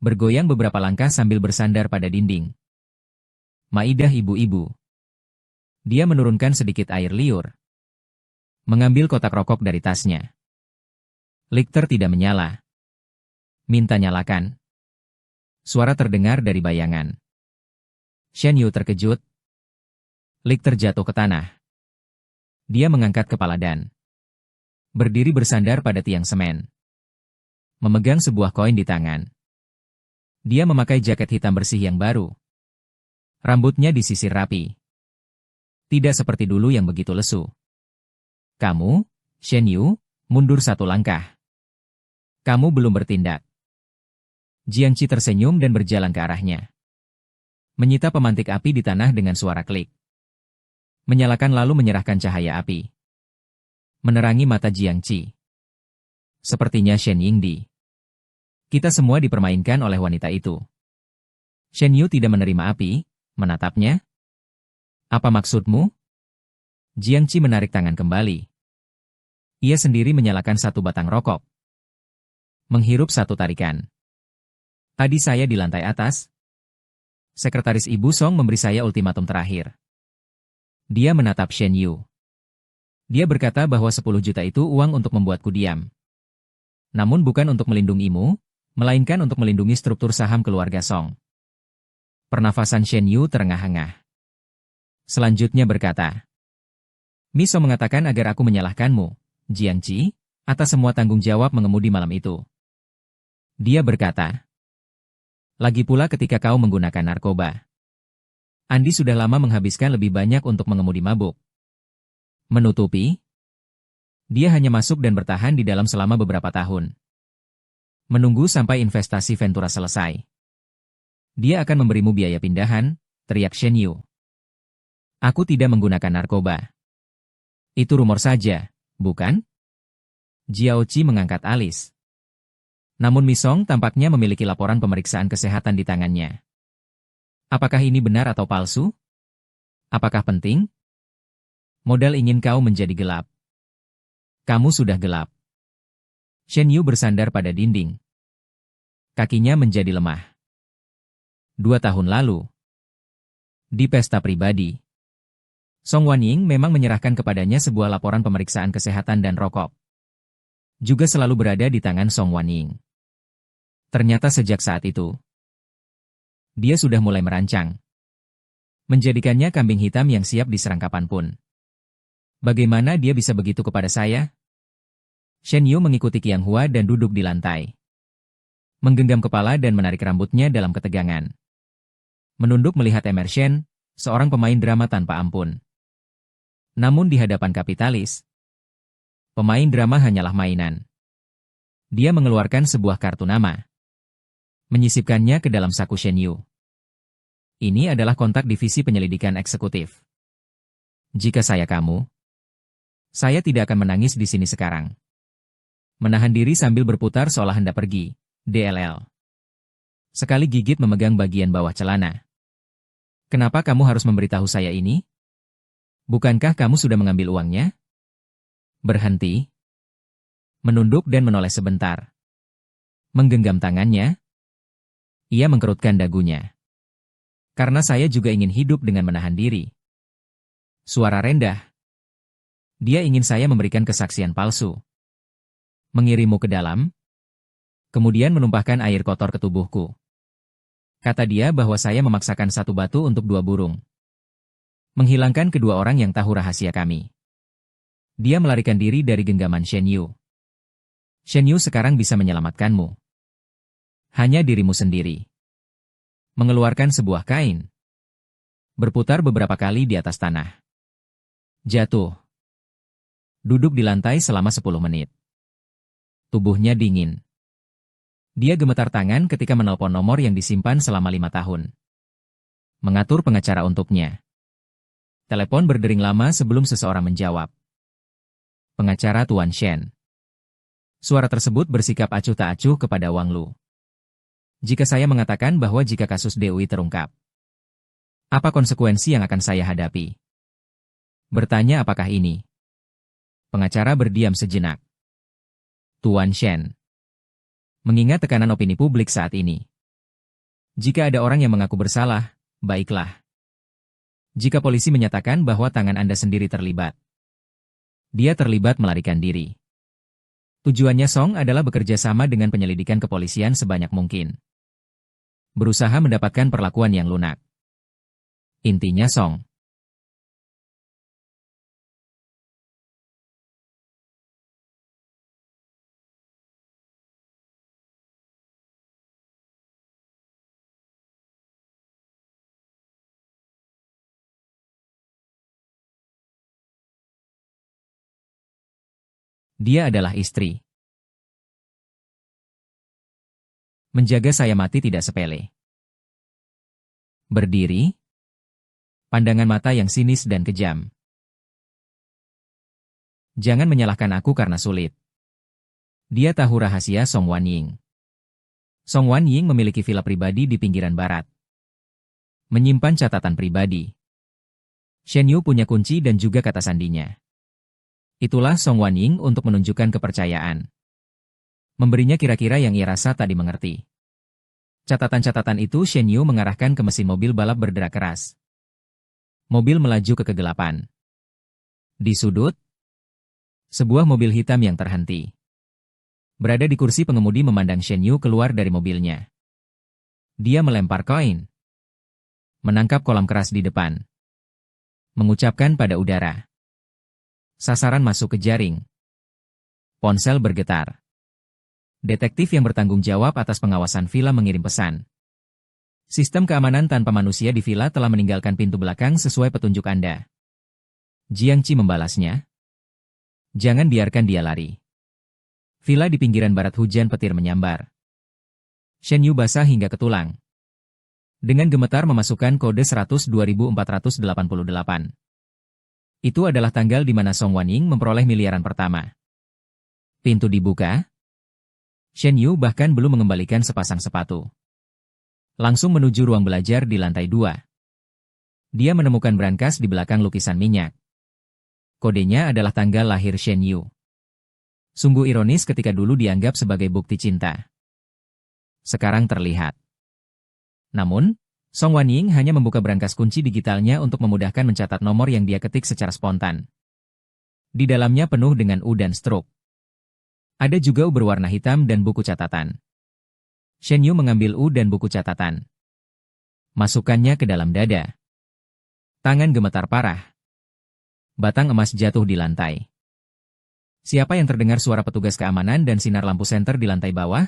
Bergoyang beberapa langkah sambil bersandar pada dinding. Maidah ibu-ibu. Dia menurunkan sedikit air liur. Mengambil kotak rokok dari tasnya. Lighter tidak menyala. Minta nyalakan. Suara terdengar dari bayangan. Shen Yu terkejut. Lighter jatuh ke tanah. Dia mengangkat kepala dan berdiri bersandar pada tiang semen. Memegang sebuah koin di tangan. Dia memakai jaket hitam bersih yang baru. Rambutnya disisir rapi. Tidak seperti dulu yang begitu lesu. Kamu, Shen Yu, mundur 1 langkah. Kamu belum bertindak. Jiang Qi tersenyum dan berjalan ke arahnya. Menyita pemantik api di tanah dengan suara klik. Menyalakan lalu menyerahkan cahaya api. Menerangi mata Jiang Qi. Sepertinya Shen Yingdi. Kita semua dipermainkan oleh wanita itu. Shen Yu tidak menerima api, menatapnya. Apa maksudmu? Jiang Qi menarik tangan kembali. Ia sendiri menyalakan 1 batang rokok. Menghirup 1 tarikan. Tadi saya di lantai atas. Sekretaris Ibu Song memberi saya ultimatum terakhir. Dia menatap Shen Yu. Dia berkata bahwa 10 juta itu uang untuk membuatku diam. Namun bukan untuk melindungimu, melainkan untuk melindungi struktur saham keluarga Song. Pernafasan Shen Yu terengah-engah. Selanjutnya berkata, Miso mengatakan agar aku menyalahkanmu, Jiang Qi, atas semua tanggung jawab mengemudi malam itu. Dia berkata, lagi pula ketika kau menggunakan narkoba. Andi sudah lama menghabiskan lebih banyak untuk mengemudi mabuk. Menutupi, dia hanya masuk dan bertahan di dalam selama beberapa tahun. Menunggu sampai investasi Ventura selesai. Dia akan memberimu biaya pindahan, teriak Shen Yu. Aku tidak menggunakan narkoba. Itu rumor saja, bukan? Jiao Qi mengangkat alis. Namun Mi Song tampaknya memiliki laporan pemeriksaan kesehatan di tangannya. Apakah ini benar atau palsu? Apakah penting? Modal ingin kau menjadi gelap. Kamu sudah gelap. Shen Yu bersandar pada dinding. Kakinya menjadi lemah. 2 tahun lalu. Di pesta pribadi. Song Wan Ying memang menyerahkan kepadanya sebuah laporan pemeriksaan kesehatan dan rokok. Juga selalu berada di tangan Song Wan Ying. Ternyata sejak saat itu, dia sudah mulai merancang. Menjadikannya kambing hitam yang siap diserang kapanpun. Bagaimana dia bisa begitu kepada saya? Shen Yu mengikuti Qiang Hua dan duduk di lantai. Menggenggam kepala dan menarik rambutnya dalam ketegangan. Menunduk melihat Emerson, seorang pemain drama tanpa ampun. Namun di hadapan kapitalis, pemain drama hanyalah mainan. Dia mengeluarkan sebuah kartu nama. Menyisipkannya ke dalam saku Shen Yu. Ini adalah kontak divisi penyelidikan eksekutif. Jika saya kamu, saya tidak akan menangis di sini sekarang. Menahan diri sambil berputar seolah hendak pergi, DLL. Sekali gigit memegang bagian bawah celana. Kenapa kamu harus memberitahu saya ini? Bukankah kamu sudah mengambil uangnya? Berhenti. Menunduk dan menoleh sebentar. Menggenggam tangannya. Ia mengkerutkan dagunya. Karena saya juga ingin hidup dengan menahan diri. Suara rendah. Dia ingin saya memberikan kesaksian palsu. Mengirimmu ke dalam. Kemudian menumpahkan air kotor ke tubuhku. Kata dia bahwa saya memaksakan satu batu untuk dua burung. Menghilangkan kedua orang yang tahu rahasia kami. Dia melarikan diri dari genggaman Shen Yu. Shen Yu sekarang bisa menyelamatkanmu. Hanya dirimu sendiri. Mengeluarkan sebuah kain. Berputar beberapa kali di atas tanah. Jatuh. Duduk di lantai selama 10 menit. Tubuhnya dingin. Dia gemetar tangan ketika menelpon nomor yang disimpan selama 5 tahun. Mengatur pengacara untuknya. Telepon berdering lama sebelum seseorang menjawab. Pengacara Tuan Shen. Suara tersebut bersikap acuh tak acuh kepada Wang Lu. Jika saya mengatakan bahwa jika kasus Dewi terungkap, apa konsekuensi yang akan saya hadapi? Bertanya apakah ini? Pengacara berdiam sejenak. Tuan Shen. Mengingat tekanan opini publik saat ini. Jika ada orang yang mengaku bersalah, baiklah. Jika polisi menyatakan bahwa tangan Anda sendiri terlibat, dia terlibat melarikan diri. Tujuannya Song adalah bekerja sama dengan penyelidikan kepolisian sebanyak mungkin. Berusaha mendapatkan perlakuan yang lunak. Intinya Song. Dia adalah istri. Menjaga saya mati tidak sepele. Berdiri. Pandangan mata yang sinis dan kejam. Jangan menyalahkan aku karena sulit. Dia tahu rahasia Song Wanying. Song Wanying memiliki villa pribadi di pinggiran barat. Menyimpan catatan pribadi. Shen Yu punya kunci dan juga kata sandinya. Itulah Song Wanying untuk menunjukkan kepercayaan. Memberinya kira-kira yang ia rasa tak dimengerti. Catatan-catatan itu Shen Yu mengarahkan ke mesin mobil balap berderak keras. Mobil melaju ke kegelapan. Di sudut, sebuah mobil hitam yang terhenti. Berada di kursi pengemudi memandang Shen Yu keluar dari mobilnya. Dia melempar koin. Menangkap kolam keras di depan. Mengucapkan pada udara. Sasaran masuk ke jaring. Ponsel bergetar. Detektif yang bertanggung jawab atas pengawasan villa mengirim pesan. Sistem keamanan tanpa manusia di villa telah meninggalkan pintu belakang sesuai petunjuk Anda. Jiangqi membalasnya. Jangan biarkan dia lari. Villa di pinggiran barat hujan petir menyambar. Shen Yu basah hingga ke tulang. Dengan gemetar memasukkan kode 102.488. Itu adalah tanggal di mana Song Wanying memperoleh miliaran pertama. Pintu dibuka. Shen Yu bahkan belum mengembalikan sepasang sepatu. Langsung menuju ruang belajar di lantai 2. Dia menemukan brankas di belakang lukisan minyak. Kodenya adalah tanggal lahir Shen Yu. Sungguh ironis ketika dulu dianggap sebagai bukti cinta. Sekarang terlihat. Namun, Song Wanying hanya membuka brankas kunci digitalnya untuk memudahkan mencatat nomor yang dia ketik secara spontan. Di dalamnya penuh dengan U dan stroke. Ada juga U berwarna hitam dan buku catatan. Shen Yu mengambil U dan buku catatan. Masukkannya ke dalam dada. Tangan gemetar parah. Batang emas jatuh di lantai. Siapa yang terdengar suara petugas keamanan dan sinar lampu senter di lantai bawah?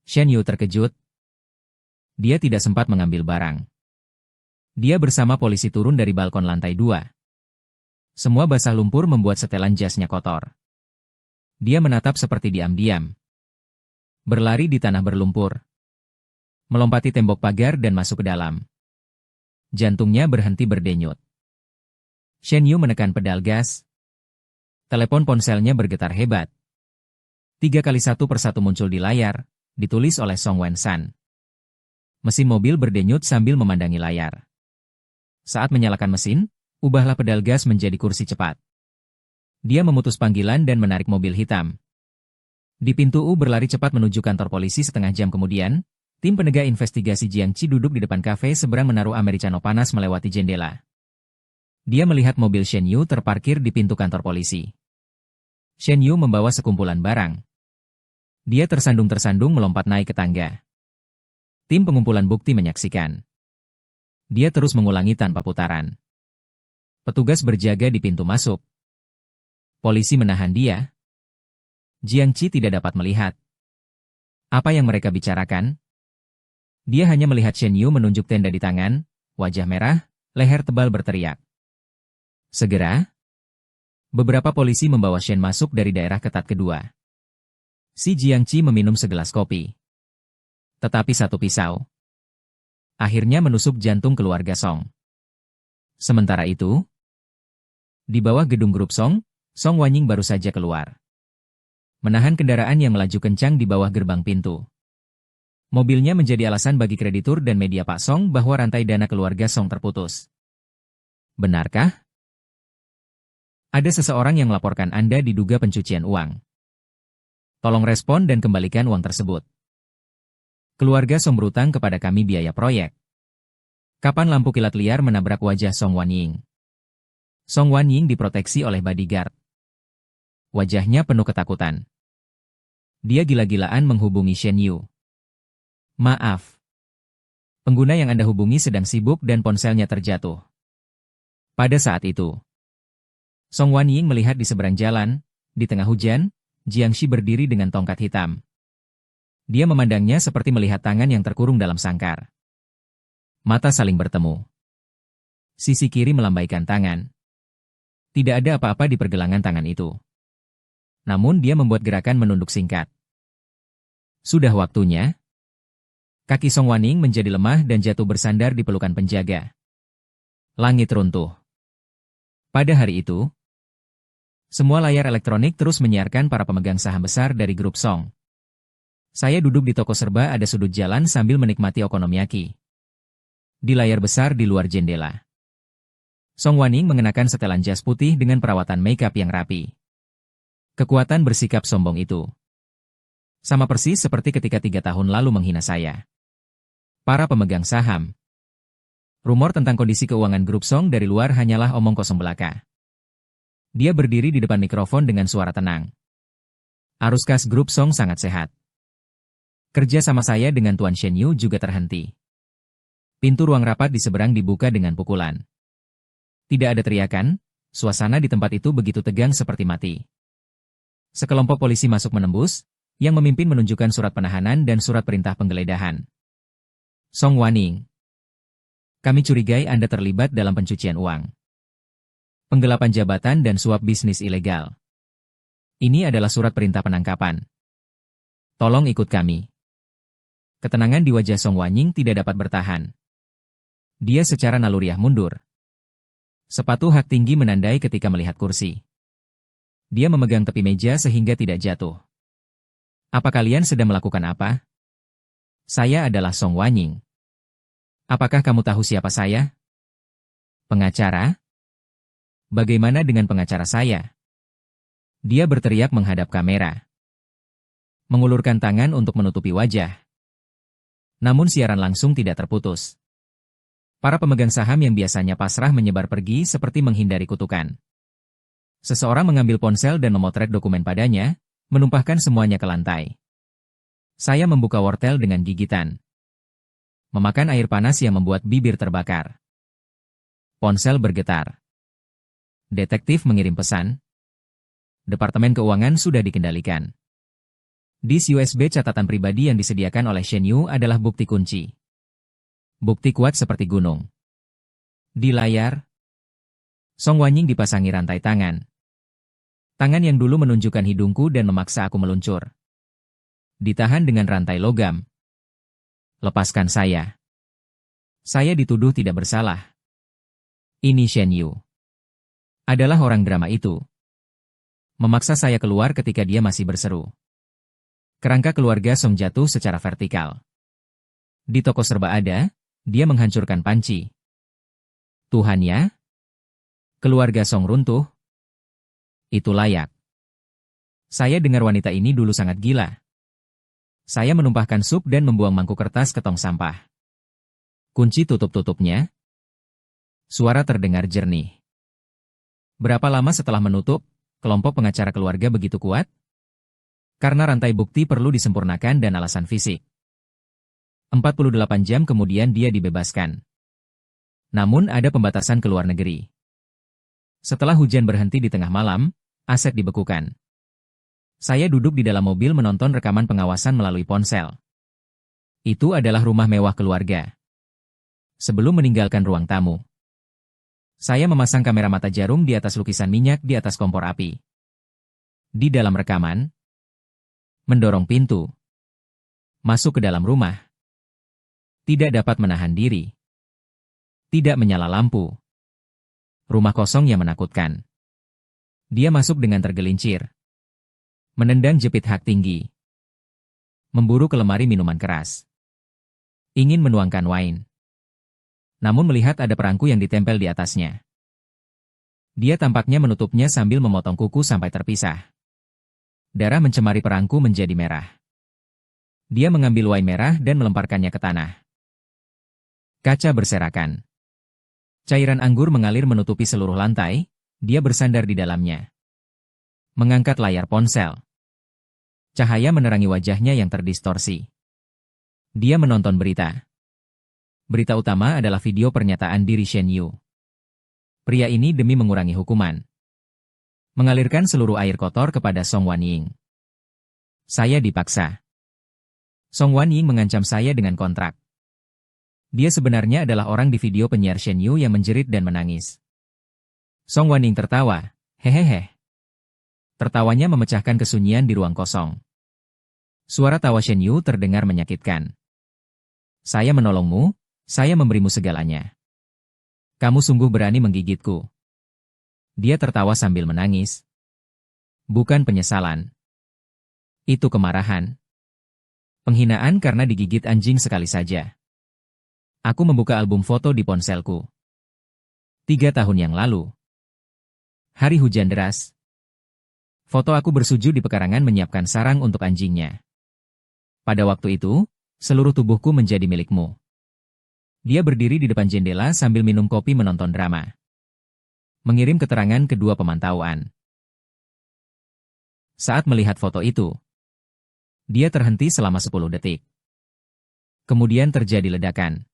Shen Yu terkejut. Dia tidak sempat mengambil barang. Dia bersama polisi turun dari balkon lantai 2. Semua basah lumpur membuat setelan jasnya kotor. Dia menatap seperti diam-diam. Berlari di tanah berlumpur. Melompati tembok pagar dan masuk ke dalam. Jantungnya berhenti berdenyut. Shen Yu menekan pedal gas. Telepon ponselnya bergetar hebat. 3 kali satu persatu muncul di layar, ditulis oleh Song Wen-san. Mesin mobil berdenyut sambil memandangi layar. Saat menyalakan mesin, ubahlah pedal gas menjadi kursi cepat. Dia memutus panggilan dan menarik mobil hitam. Di pintu U berlari cepat menuju kantor polisi. Setengah jam kemudian, tim penegak investigasi Jiangqi duduk di depan kafe seberang menaruh americano panas melewati jendela. Dia melihat mobil Shen Yu terparkir di pintu kantor polisi. Shen Yu membawa sekumpulan barang. Dia tersandung-tersandung melompat naik ke tangga. Tim pengumpulan bukti menyaksikan. Dia terus mengulangi tanpa putaran. Petugas berjaga di pintu masuk. Polisi menahan dia. Jiangqi tidak dapat melihat apa yang mereka bicarakan. Dia hanya melihat Shen Yu menunjuk tenda di tangan, wajah merah, leher tebal berteriak. Segera, beberapa polisi membawa Shen masuk dari daerah ketat kedua. Si Jiangqi meminum segelas kopi. Tetapi satu pisau akhirnya menusuk jantung keluarga Song. Sementara itu, di bawah gedung grup Song, Song Wanying baru saja keluar. Menahan kendaraan yang melaju kencang di bawah gerbang pintu. Mobilnya menjadi alasan bagi kreditur dan media Pak Song bahwa rantai dana keluarga Song terputus. Benarkah? Ada seseorang yang melaporkan Anda diduga pencucian uang. Tolong respon dan kembalikan uang tersebut. Keluarga Song berutang kepada kami biaya proyek. Kapan lampu kilat liar menabrak wajah Song Wanying? Song Wanying diproteksi oleh bodyguard. Wajahnya penuh ketakutan. Dia gila-gilaan menghubungi Shen Yu. Maaf. Pengguna yang Anda hubungi sedang sibuk dan ponselnya terjatuh. Pada saat itu, Song Wanying melihat di seberang jalan, di tengah hujan, Jiangqi berdiri dengan tongkat hitam. Dia memandangnya seperti melihat tangan yang terkurung dalam sangkar. Mata saling bertemu. Sisi kiri melambaikan tangan. Tidak ada apa-apa di pergelangan tangan itu. Namun dia membuat gerakan menunduk singkat. Sudah waktunya. Kaki Song Wanying menjadi lemah dan jatuh bersandar di pelukan penjaga. Langit runtuh. Pada hari itu, semua layar elektronik terus menyiarkan para pemegang saham besar dari grup Song. Saya duduk di toko serba ada sudut jalan sambil menikmati okonomiyaki. Di layar besar di luar jendela, Song Wanying mengenakan setelan jas putih dengan perawatan makeup yang rapi. Kekuatan bersikap sombong itu. Sama persis seperti ketika 3 tahun lalu menghina saya. Para pemegang saham. Rumor tentang kondisi keuangan grup Song dari luar hanyalah omong kosong belaka. Dia berdiri di depan mikrofon dengan suara tenang. Arus kas grup Song sangat sehat. Kerja sama saya dengan Tuan Shen Yu juga terhenti. Pintu ruang rapat di seberang dibuka dengan pukulan. Tidak ada teriakan, suasana di tempat itu begitu tegang seperti mati. Sekelompok polisi masuk menembus, yang memimpin menunjukkan surat penahanan dan surat perintah penggeledahan. Song Wanying. Kami curigai Anda terlibat dalam pencucian uang, penggelapan jabatan dan suap bisnis ilegal. Ini adalah surat perintah penangkapan. Tolong ikut kami. Ketenangan di wajah Song Wanying tidak dapat bertahan. Dia secara naluriah mundur. Sepatu hak tinggi menandai ketika melihat kursi. Dia memegang tepi meja sehingga tidak jatuh. Apa kalian sedang melakukan apa? Saya adalah Song Wanying. Apakah kamu tahu siapa saya? Pengacara? Bagaimana dengan pengacara saya? Dia berteriak menghadap kamera. Mengulurkan tangan untuk menutupi wajah. Namun siaran langsung tidak terputus. Para pemegang saham yang biasanya pasrah menyebar pergi seperti menghindari kutukan. Seseorang mengambil ponsel dan memotret dokumen padanya, menumpahkan semuanya ke lantai. Saya membuka wortel dengan gigitan. Memakan air panas yang membuat bibir terbakar. Ponsel bergetar. Detektif mengirim pesan. Departemen Keuangan sudah dikendalikan. Disk USB catatan pribadi yang disediakan oleh Shen Yu adalah bukti kunci. Bukti kuat seperti gunung. Di layar, Song Wanying dipasangi rantai tangan. Tangan yang dulu menunjukkan hidungku dan memaksa aku meluncur. Ditahan dengan rantai logam. Lepaskan saya. Saya dituduh tidak bersalah. Ini Shen Yu. Adalah orang drama itu. Memaksa saya keluar ketika dia masih berseru. Kerangka keluarga Song jatuh secara vertikal. Di toko serba ada, dia menghancurkan panci. Tuhan ya! Keluarga Song runtuh. Itu layak. Saya dengar wanita ini dulu sangat gila. Saya menumpahkan sup dan membuang mangkuk kertas ke tong sampah. Kunci tutup-tutupnya. Suara terdengar jernih. Berapa lama setelah menutup, kelompok pengacara keluarga begitu kuat? Karena rantai bukti perlu disempurnakan dan alasan fisik. 48 jam kemudian dia dibebaskan. Namun ada pembatasan ke luar negeri. Setelah hujan berhenti di tengah malam, aset dibekukan. Saya duduk di dalam mobil menonton rekaman pengawasan melalui ponsel. Itu adalah rumah mewah keluarga. Sebelum meninggalkan ruang tamu, saya memasang kamera mata jarum di atas lukisan minyak di atas kompor api. Di dalam rekaman, mendorong pintu. Masuk ke dalam rumah. Tidak dapat menahan diri. Tidak menyala lampu. Rumah kosong yang menakutkan. Dia masuk dengan tergelincir. Menendang jepit hak tinggi. Memburu ke lemari minuman keras. Ingin menuangkan wine. Namun melihat ada perangku yang ditempel di atasnya. Dia tampaknya menutupnya sambil memotong kuku sampai terpisah. Darah mencemari perangku menjadi merah. Dia mengambil wine merah dan melemparkannya ke tanah. Kaca berserakan. Cairan anggur mengalir menutupi seluruh lantai, dia bersandar di dalamnya. Mengangkat layar ponsel. Cahaya menerangi wajahnya yang terdistorsi. Dia menonton berita. Berita utama adalah video pernyataan diri Shen Yu. Pria ini demi mengurangi hukuman. Mengalirkan seluruh air kotor kepada Song Wanying. Saya dipaksa. Song Wanying mengancam saya dengan kontrak. Dia sebenarnya adalah orang di video penyiar Shen Yu yang menjerit dan menangis. Song Wanying tertawa, hehehe. Tertawanya memecahkan kesunyian di ruang kosong. Suara tawa Shen Yu terdengar menyakitkan. Saya menolongmu, saya memberimu segalanya. Kamu sungguh berani menggigitku. Dia tertawa sambil menangis. Bukan penyesalan. Itu kemarahan. Penghinaan karena digigit anjing sekali saja. Aku membuka album foto di ponselku. 3 tahun yang lalu. Hari hujan deras. Foto aku bersujud di pekarangan menyiapkan sarang untuk anjingnya. Pada waktu itu, seluruh tubuhku menjadi milikmu. Dia berdiri di depan jendela sambil minum kopi menonton drama. Mengirim keterangan kedua pemantauan. Saat melihat foto itu, dia terhenti selama 10 detik. Kemudian terjadi ledakan.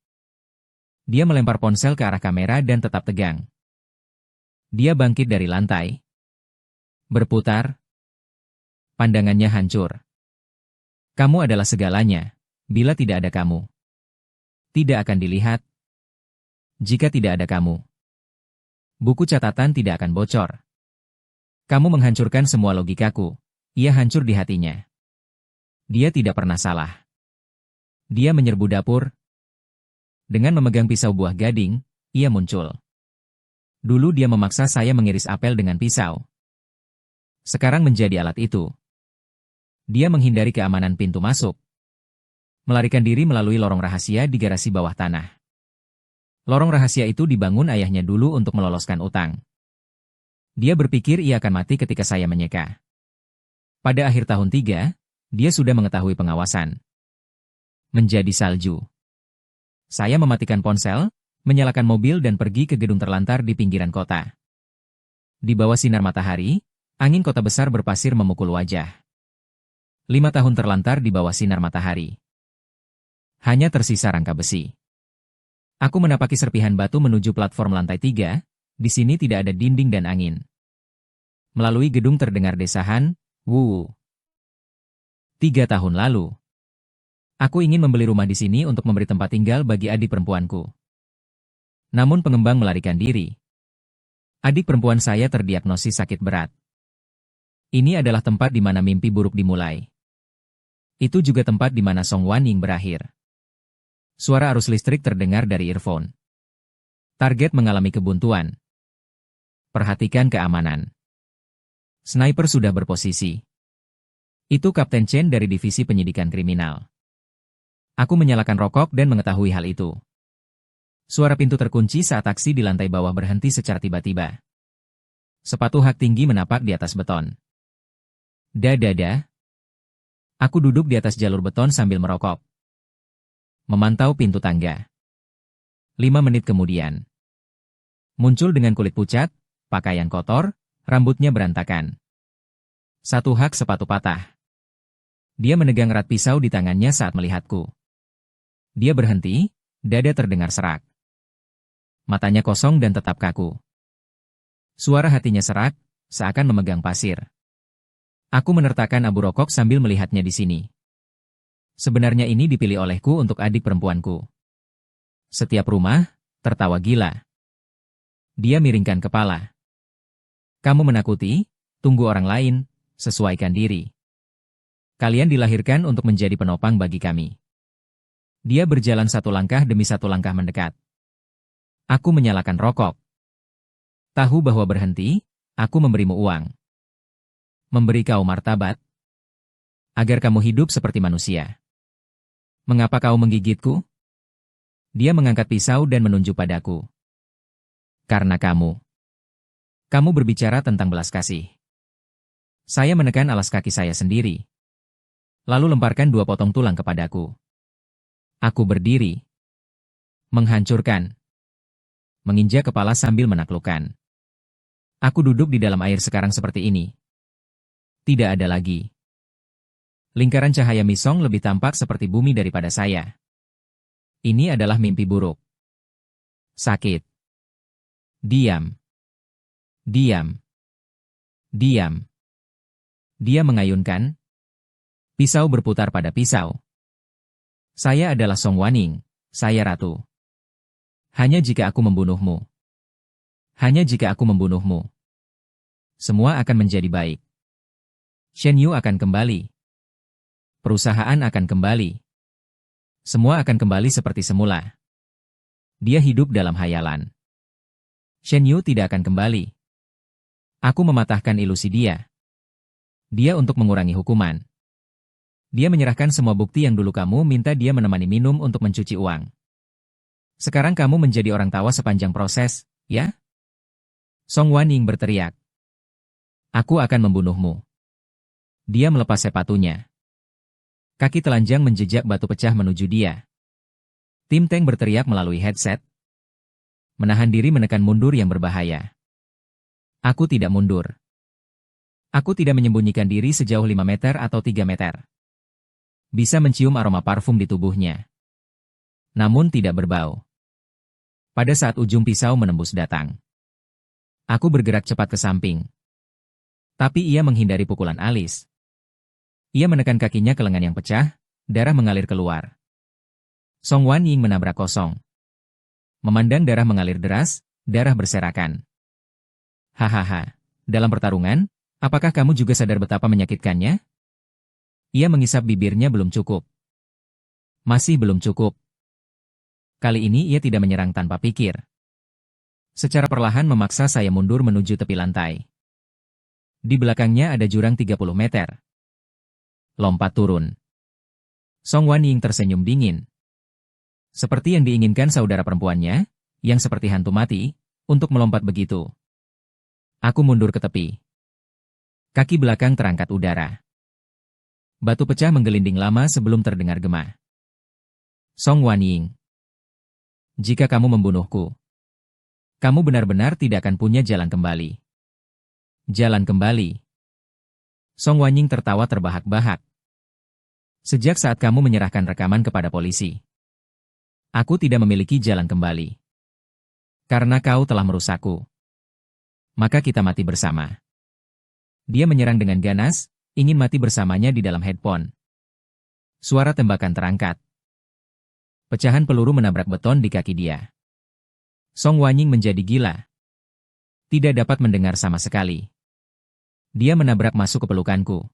Dia melempar ponsel ke arah kamera dan tetap tegang. Dia bangkit dari lantai. Berputar. Pandangannya hancur. Kamu adalah segalanya, bila tidak ada kamu. Tidak akan dilihat. Jika tidak ada kamu. Buku catatan tidak akan bocor. Kamu menghancurkan semua logikaku. Ia hancur di hatinya. Dia tidak pernah salah. Dia menyerbu dapur. Dengan memegang pisau buah gading, ia muncul. Dulu dia memaksa saya mengiris apel dengan pisau. Sekarang menjadi alat itu. Dia menghindari keamanan pintu masuk. Melarikan diri melalui lorong rahasia di garasi bawah tanah. Lorong rahasia itu dibangun ayahnya dulu untuk meloloskan utang. Dia berpikir ia akan mati ketika saya menyeka. Pada akhir tahun 3, dia sudah mengetahui pengawasan. Menjadi salju. Saya mematikan ponsel, menyalakan mobil dan pergi ke gedung terlantar di pinggiran kota. Di bawah sinar matahari, angin kota besar berpasir memukul wajah. 5 tahun terlantar di bawah sinar matahari. Hanya tersisa rangka besi. Aku menapaki serpihan batu menuju platform lantai 3, di sini tidak ada dinding dan angin. Melalui gedung terdengar desahan, wuh. 3 tahun lalu. Aku ingin membeli rumah di sini untuk memberi tempat tinggal bagi adik perempuanku. Namun pengembang melarikan diri. Adik perempuan saya terdiagnosis sakit berat. Ini adalah tempat di mana mimpi buruk dimulai. Itu juga tempat di mana Song Wanning berakhir. Suara arus listrik terdengar dari earphone. Target mengalami kebuntuan. Perhatikan keamanan. Sniper sudah berposisi. Itu Kapten Chen dari Divisi Penyidikan Kriminal. Aku menyalakan rokok dan mengetahui hal itu. Suara pintu terkunci saat taksi di lantai bawah berhenti secara tiba-tiba. Sepatu hak tinggi menapak di atas beton. Dadada. Aku duduk di atas jalur beton sambil merokok. Memantau pintu tangga. 5 menit kemudian. Muncul dengan kulit pucat, pakaian kotor, rambutnya berantakan. Satu hak sepatu patah. Dia menegang erat pisau di tangannya saat melihatku. Dia berhenti, dada terdengar serak. Matanya kosong dan tetap kaku. Suara hatinya serak, seakan memegang pasir. Aku menertakan abu rokok sambil melihatnya di sini. Sebenarnya ini dipilih olehku untuk adik perempuanku. Setiap rumah, tertawa gila. Dia miringkan kepala. Kamu menakuti, tunggu orang lain, sesuaikan diri. Kalian dilahirkan untuk menjadi penopang bagi kami. Dia berjalan satu langkah demi satu langkah mendekat. Aku menyalakan rokok. Tahu bahwa berhenti, aku memberimu uang. Memberi kau martabat. Agar kamu hidup seperti manusia. Mengapa kau menggigitku? Dia mengangkat pisau dan menunjuk padaku. Karena kamu. Kamu berbicara tentang belas kasih. Saya menekan alas kaki saya sendiri. Lalu lemparkan 2 potong tulang kepadaku. Aku berdiri. Menghancurkan. Menginjak kepala sambil menaklukkan. Aku duduk di dalam air sekarang seperti ini. Tidak ada lagi. Lingkaran cahaya Misong lebih tampak seperti bumi daripada saya. Ini adalah mimpi buruk. Sakit. Diam. Diam. Diam. Dia mengayunkan. Pisau berputar pada pisau. Saya adalah Song Wanning, saya ratu. Hanya jika aku membunuhmu. Hanya jika aku membunuhmu. Semua akan menjadi baik. Shen Yu akan kembali. Perusahaan akan kembali. Semua akan kembali seperti semula. Dia hidup dalam hayalan. Shen Yu tidak akan kembali. Aku mematahkan ilusi dia. Dia untuk mengurangi hukuman. Dia menyerahkan semua bukti yang dulu kamu minta dia menemani minum untuk mencuci uang. Sekarang kamu menjadi orang tawa sepanjang proses, ya? Song Wanning berteriak. Aku akan membunuhmu. Dia melepas sepatunya. Kaki telanjang menjejak batu pecah menuju dia. Tim Tank berteriak melalui headset. Menahan diri menekan mundur yang berbahaya. Aku tidak mundur. Aku tidak menyembunyikan diri sejauh 5 meter atau 3 meter. Bisa mencium aroma parfum di tubuhnya. Namun tidak berbau. Pada saat ujung pisau menembus datang. Aku bergerak cepat ke samping. Tapi ia menghindari pukulan alis. Ia menekan kakinya ke lengan yang pecah, darah mengalir keluar. Song Wanning menabrak kosong. Memandang darah mengalir deras, darah berserakan. Hahaha, dalam pertarungan, apakah kamu juga sadar betapa menyakitkannya? Ia mengisap bibirnya belum cukup. Masih belum cukup. Kali ini ia tidak menyerang tanpa pikir. Secara perlahan memaksa saya mundur menuju tepi lantai. Di belakangnya ada jurang 30 meter. Lompat turun. Song Wanning tersenyum dingin. Seperti yang diinginkan saudara perempuannya, yang seperti hantu mati, untuk melompat begitu. Aku mundur ke tepi. Kaki belakang terangkat udara. Batu pecah menggelinding lama sebelum terdengar gema. Song Wanning. Jika kamu membunuhku, kamu benar-benar tidak akan punya jalan kembali. Jalan kembali. Song Wanning tertawa terbahak-bahak. Sejak saat kamu menyerahkan rekaman kepada polisi, aku tidak memiliki jalan kembali. Karena kau telah merusakku. Maka kita mati bersama. Dia menyerang dengan ganas, ingin mati bersamanya di dalam headphone. Suara tembakan terangkat. Pecahan peluru menabrak beton di kaki dia. Song Wanying menjadi gila. Tidak dapat mendengar sama sekali. Dia menabrak masuk ke pelukanku.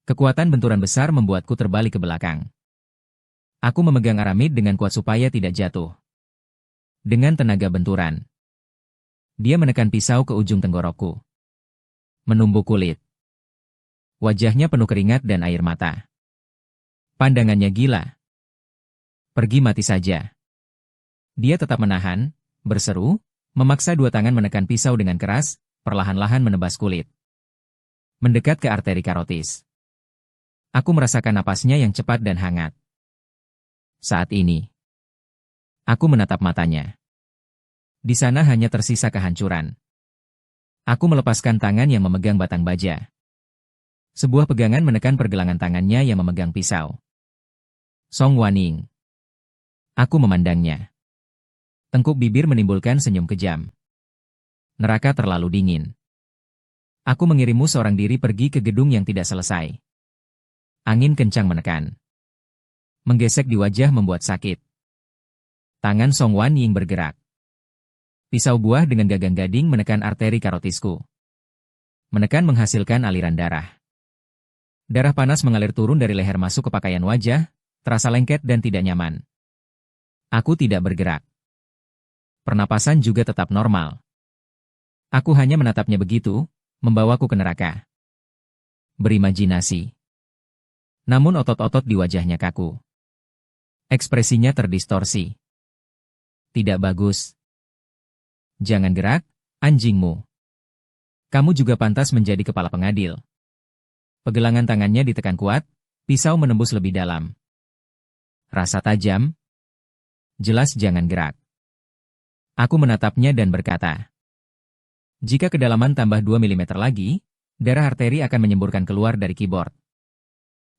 Kekuatan benturan besar membuatku terbalik ke belakang. Aku memegang aramid dengan kuat supaya tidak jatuh. Dengan tenaga benturan, dia menekan pisau ke ujung tenggorokku. Menumbuk kulit. Wajahnya penuh keringat dan air mata. Pandangannya gila. Pergi mati saja. Dia tetap menahan, berseru, memaksa dua tangan menekan pisau dengan keras, perlahan-lahan menebas kulit. Mendekat ke arteri karotis. Aku merasakan napasnya yang cepat dan hangat. Saat ini, aku menatap matanya. Di sana hanya tersisa kehancuran. Aku melepaskan tangan yang memegang batang baja. Sebuah pegangan menekan pergelangan tangannya yang memegang pisau. Song Wanying. Aku memandangnya. Tengkuk bibir menimbulkan senyum kejam. Neraka terlalu dingin. Aku mengirimmu seorang diri pergi ke gedung yang tidak selesai. Angin kencang menekan. Menggesek di wajah membuat sakit. Tangan Song Wanying bergerak. Pisau buah dengan gagang gading menekan arteri karotisku. Menekan menghasilkan aliran darah. Darah panas mengalir turun dari leher masuk ke pakaian wajah, terasa lengket dan tidak nyaman. Aku tidak bergerak. Pernapasan juga tetap normal. Aku hanya menatapnya begitu, membawaku ke neraka. Berimajinasi. Namun otot-otot di wajahnya kaku. Ekspresinya terdistorsi. Tidak bagus. Jangan gerak, anjingmu. Kamu juga pantas menjadi kepala pengadil. Pegelangan tangannya ditekan kuat, pisau menembus lebih dalam. Rasa tajam. Jelas jangan gerak. Aku menatapnya dan berkata, jika kedalaman tambah 2 mm lagi, darah arteri akan menyemburkan keluar dari keyboard.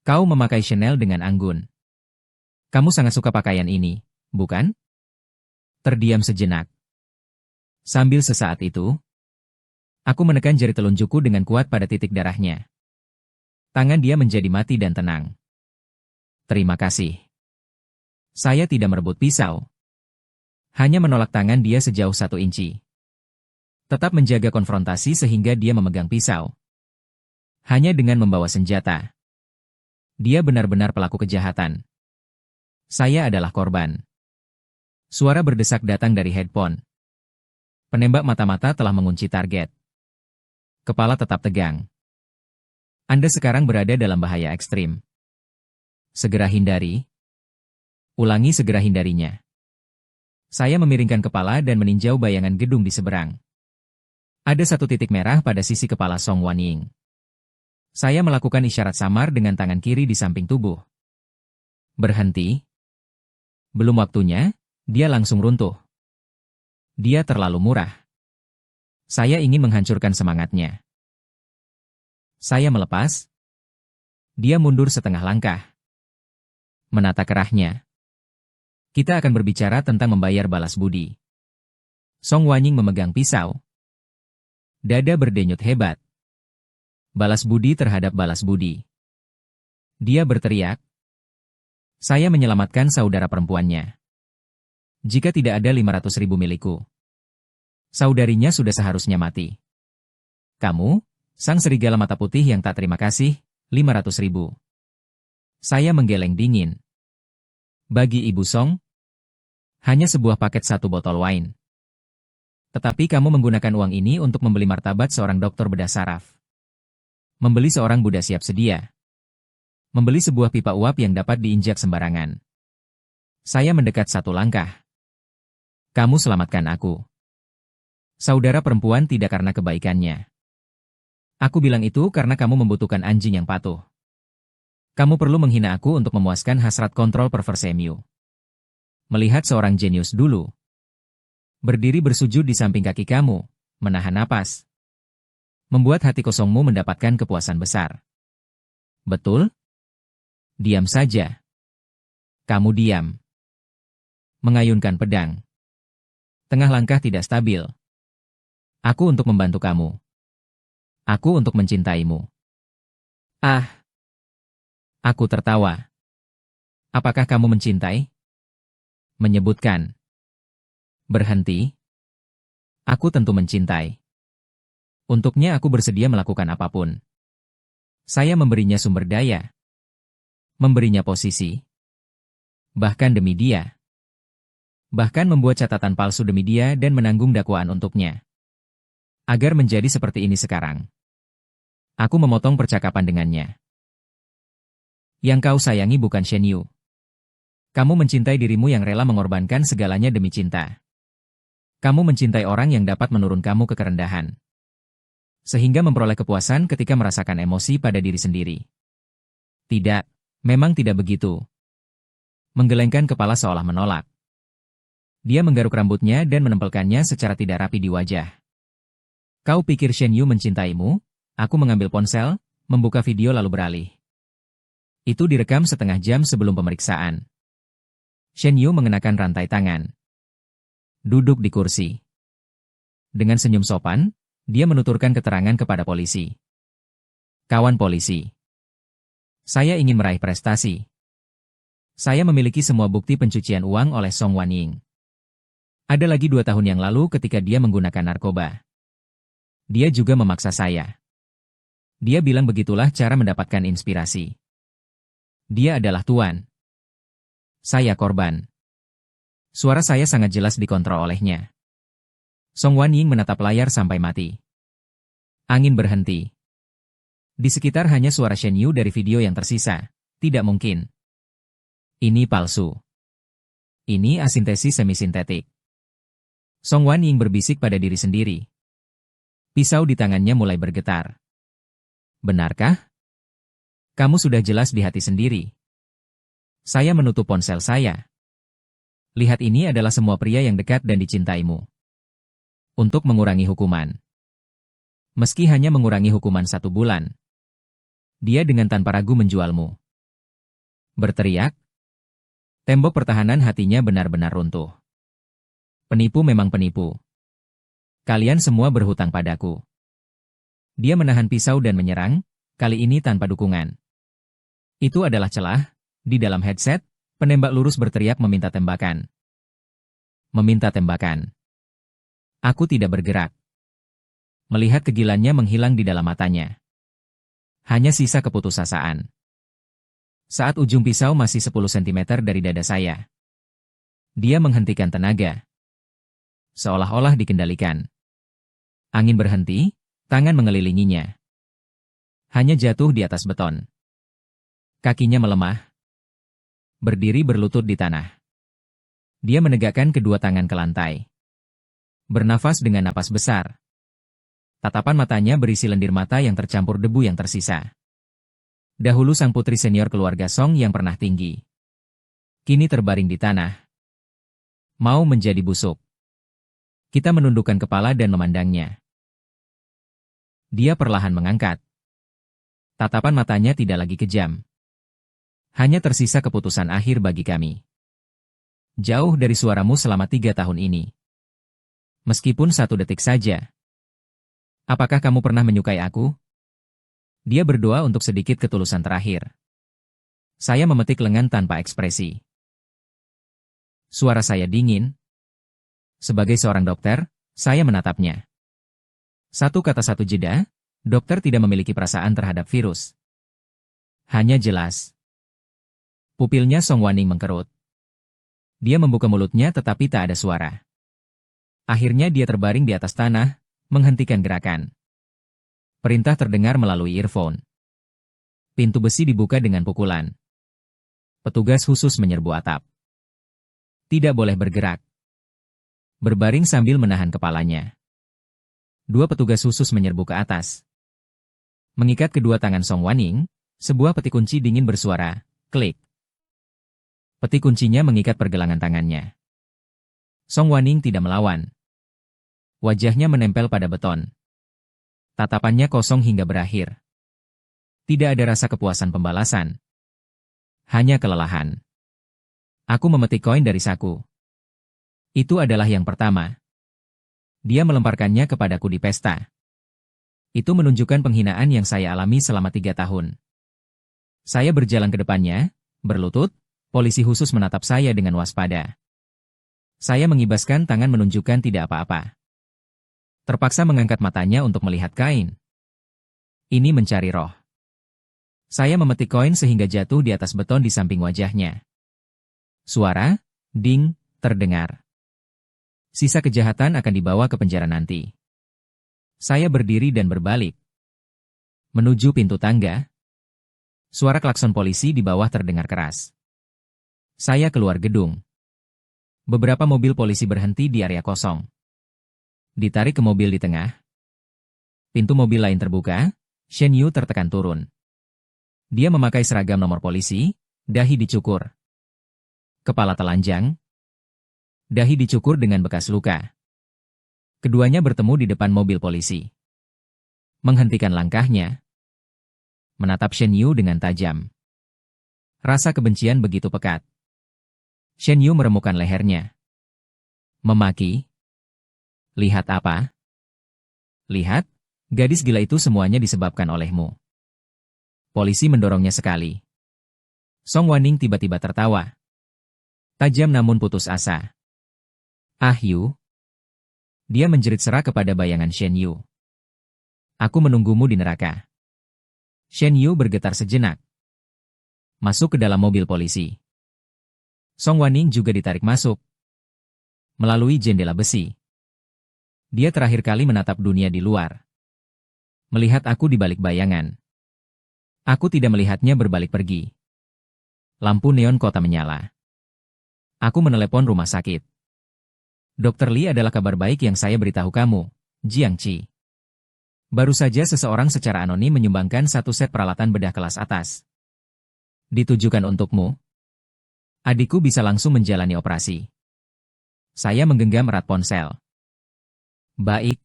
Kau memakai Chanel dengan anggun. Kamu sangat suka pakaian ini, bukan? Terdiam sejenak. Sambil sesaat itu, aku menekan jari telunjukku dengan kuat pada titik darahnya. Tangan dia menjadi mati dan tenang. Terima kasih. Saya tidak merebut pisau. Hanya menolak tangan dia sejauh 1 inci. Tetap menjaga konfrontasi sehingga dia memegang pisau. Hanya dengan membawa senjata. Dia benar-benar pelaku kejahatan. Saya adalah korban. Suara berdesak datang dari headphone. Penembak mata-mata telah mengunci target. Kepala tetap tegang. Anda sekarang berada dalam bahaya ekstrim. Segera hindari. Ulangi segera hindarinya. Saya memiringkan kepala dan meninjau bayangan gedung di seberang. Ada 1 titik merah pada sisi kepala Song Wanying. Saya melakukan isyarat samar dengan tangan kiri di samping tubuh. Berhenti. Belum waktunya, dia langsung runtuh. Dia terlalu murah. Saya ingin menghancurkan semangatnya. Saya melepas. Dia mundur setengah langkah. Menata kerahnya. Kita akan berbicara tentang membayar balas budi. Song Wanying memegang pisau. Dada berdenyut hebat. Balas budi terhadap balas budi. Dia berteriak. Saya menyelamatkan saudara perempuannya. Jika tidak ada 500.000 milikku, saudarinya sudah seharusnya mati. Kamu, sang serigala mata putih yang tak terima kasih, 500.000. Saya menggeleng dingin. Bagi Ibu Song, hanya sebuah paket 1 botol wine. Tetapi kamu menggunakan uang ini untuk membeli martabat seorang dokter bedah saraf. Membeli seorang Buddha siap sedia. Membeli sebuah pipa uap yang dapat diinjak sembarangan. Saya mendekat 1 langkah. Kamu selamatkan aku. Saudara perempuan tidak karena kebaikannya. Aku bilang itu karena kamu membutuhkan anjing yang patuh. Kamu perlu menghina aku untuk memuaskan hasrat kontrol perversemu. Melihat seorang jenius dulu. Berdiri bersujud di samping kaki kamu, menahan napas. Membuat hati kosongmu mendapatkan kepuasan besar. Betul? Diam saja. Kamu diam. Mengayunkan pedang. Tengah langkah tidak stabil. Aku untuk membantu kamu. Aku untuk mencintaimu. Ah! Aku tertawa. Apakah kamu mencintai? Menyebutkan. Berhenti. Aku tentu mencintai. Untuknya aku bersedia melakukan apapun. Saya memberinya sumber daya. Memberinya posisi. Bahkan demi dia. Bahkan membuat catatan palsu demi dia dan menanggung dakwaan untuknya. Agar menjadi seperti ini sekarang. Aku memotong percakapan dengannya. Yang kau sayangi bukan Shen Yu. Kamu mencintai dirimu yang rela mengorbankan segalanya demi cinta. Kamu mencintai orang yang dapat menurun kamu ke kerendahan. Sehingga memperoleh kepuasan ketika merasakan emosi pada diri sendiri. Tidak, memang tidak begitu. Menggelengkan kepala seolah menolak. Dia menggaruk rambutnya dan menempelkannya secara tidak rapi di wajah. Kau pikir Shen Yu mencintaimu? Aku mengambil ponsel, membuka video lalu beralih. Itu direkam setengah jam sebelum pemeriksaan. Shen Yu mengenakan rantai tangan. Duduk di kursi. Dengan senyum sopan, dia menuturkan keterangan kepada polisi. Kawan polisi. Saya ingin meraih prestasi. Saya memiliki semua bukti pencucian uang oleh Song Waning. Ada lagi 2 tahun yang lalu ketika dia menggunakan narkoba. Dia juga memaksa saya. Dia bilang begitulah cara mendapatkan inspirasi. Dia adalah tuan. Saya korban. Suara saya sangat jelas dikontrol olehnya. Song Waning menatap layar sampai mati. Angin berhenti. Di sekitar hanya suara Shen Yu dari video yang tersisa. Tidak mungkin. Ini palsu. Ini asintesis semisintetik. Song Waning berbisik pada diri sendiri. Pisau di tangannya mulai bergetar. Benarkah? Kamu sudah jelas di hati sendiri. Saya menutup ponsel saya. Lihat, ini adalah semua pria yang dekat dan dicintaimu. Untuk mengurangi hukuman. Meski hanya mengurangi hukuman 1 bulan. Dia dengan tanpa ragu menjualmu. Berteriak. Tembok pertahanan hatinya benar-benar runtuh. Penipu memang penipu. Kalian semua berhutang padaku. Dia menahan pisau dan menyerang, kali ini tanpa dukungan. Itu adalah celah. Di dalam headset, penembak lurus berteriak meminta tembakan. Meminta tembakan. Aku tidak bergerak. Melihat kegilannya menghilang di dalam matanya. Hanya sisa keputusasaan. Saat ujung pisau masih 10 cm dari dada saya. Dia menghentikan tenaga. Seolah-olah dikendalikan. Angin berhenti, tangan mengelilinginya. Hanya jatuh di atas beton. Kakinya melemah. Berdiri berlutut di tanah. Dia menegakkan kedua tangan ke lantai. Bernafas dengan napas besar. Tatapan matanya berisi lendir mata yang tercampur debu yang tersisa. Dahulu sang putri senior keluarga Song yang pernah tinggi. Kini terbaring di tanah. Mau menjadi busuk. Kita menundukkan kepala dan memandangnya. Dia perlahan mengangkat. Tatapan matanya tidak lagi kejam. Hanya tersisa keputusan akhir bagi kami. Jauh dari suaramu selama 3 tahun ini. Meskipun 1 detik saja. Apakah kamu pernah menyukai aku? Dia berdoa untuk sedikit ketulusan terakhir. Saya memetik lengan tanpa ekspresi. Suara saya dingin. Sebagai seorang dokter, saya menatapnya. 1 kata 1 jeda, dokter tidak memiliki perasaan terhadap virus. Hanya jelas. Pupilnya Song Waning mengkerut. Dia membuka mulutnya tetapi tak ada suara. Akhirnya dia terbaring di atas tanah, menghentikan gerakan. Perintah terdengar melalui earphone. Pintu besi dibuka dengan pukulan. Petugas khusus menyerbu atap. Tidak boleh bergerak. Berbaring sambil menahan kepalanya. 2 petugas khusus menyerbu ke atas. Mengikat kedua tangan Song Waning, sebuah peti kunci dingin bersuara, klik. Peti kuncinya mengikat pergelangan tangannya. Song Waning tidak melawan. Wajahnya menempel pada beton. Tatapannya kosong hingga berakhir. Tidak ada rasa kepuasan pembalasan. Hanya kelelahan. Aku memetik koin dari saku. Itu adalah yang pertama. Dia melemparkannya kepadaku di pesta. Itu menunjukkan penghinaan yang saya alami selama 3 tahun. Saya berjalan ke depannya, berlutut, Polisi khusus menatap saya dengan waspada. Saya mengibaskan tangan menunjukkan tidak apa-apa. Terpaksa mengangkat matanya untuk melihat kain. Ini mencari roh. Saya memetik koin sehingga jatuh di atas beton di samping wajahnya. Suara, ding, terdengar. Sisa kejahatan akan dibawa ke penjara nanti. Saya berdiri dan berbalik. Menuju pintu tangga. Suara klakson polisi di bawah terdengar keras. Saya keluar gedung. Beberapa mobil polisi berhenti di area kosong. Ditarik ke mobil di tengah. Pintu mobil lain terbuka, Shen Yu tertekan turun. Dia memakai seragam nomor polisi, dahi dicukur. Kepala telanjang. Dahi dicukur dengan bekas luka. Keduanya bertemu di depan mobil polisi. Menghentikan langkahnya. Menatap Shen Yu dengan tajam. Rasa kebencian begitu pekat. Shen Yu meremukkan lehernya. Memaki. Lihat apa? Lihat, gadis gila itu semuanya disebabkan olehmu. Polisi mendorongnya sekali. Song Wanning tiba-tiba tertawa. Tajam namun putus asa. Ah Yu. Dia menjerit serak kepada bayangan Shen Yu. Aku menunggumu di neraka. Shen Yu bergetar sejenak. Masuk ke dalam mobil polisi. Song Wanning juga ditarik masuk. Melalui jendela besi. Dia terakhir kali menatap dunia di luar. Melihat aku di balik bayangan. Aku tidak melihatnya berbalik pergi. Lampu neon kota menyala. Aku menelepon rumah sakit. Dr. Li adalah kabar baik yang saya beritahu kamu, Jiang Qi. Baru saja seseorang secara anonim menyumbangkan satu set peralatan bedah kelas atas. Ditujukan untukmu. Adikku bisa langsung menjalani operasi. Saya menggenggam erat ponsel. Baik.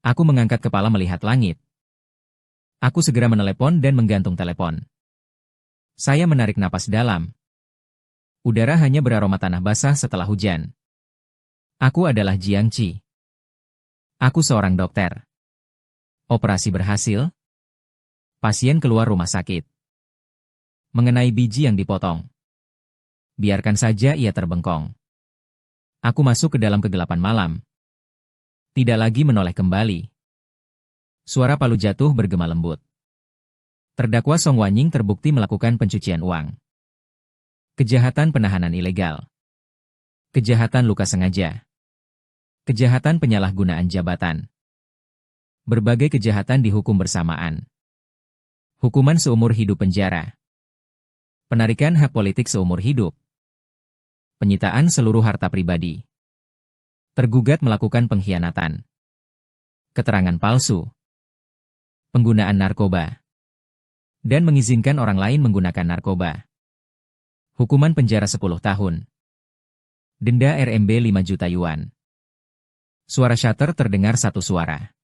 Aku mengangkat kepala melihat langit. Aku segera menelepon dan menggantung telepon. Saya menarik napas dalam. Udara hanya beraroma tanah basah setelah hujan. Aku adalah Jiang Qi. Aku seorang dokter. Operasi berhasil. Pasien keluar rumah sakit. Mengenai biji yang dipotong. Biarkan saja ia terbengkong. Aku masuk ke dalam kegelapan malam. Tidak lagi menoleh kembali. Suara palu jatuh bergema lembut. Terdakwa Song Wanning terbukti melakukan pencucian uang. Kejahatan penahanan ilegal. Kejahatan luka sengaja. Kejahatan penyalahgunaan jabatan. Berbagai kejahatan dihukum bersamaan. Hukuman seumur hidup penjara. Penarikan hak politik seumur hidup. Penyitaan seluruh harta pribadi. Tergugat melakukan pengkhianatan. Keterangan palsu. Penggunaan narkoba. Dan mengizinkan orang lain menggunakan narkoba. Hukuman penjara 10 tahun. Denda RMB 5 juta yuan. Suara shutter terdengar satu suara.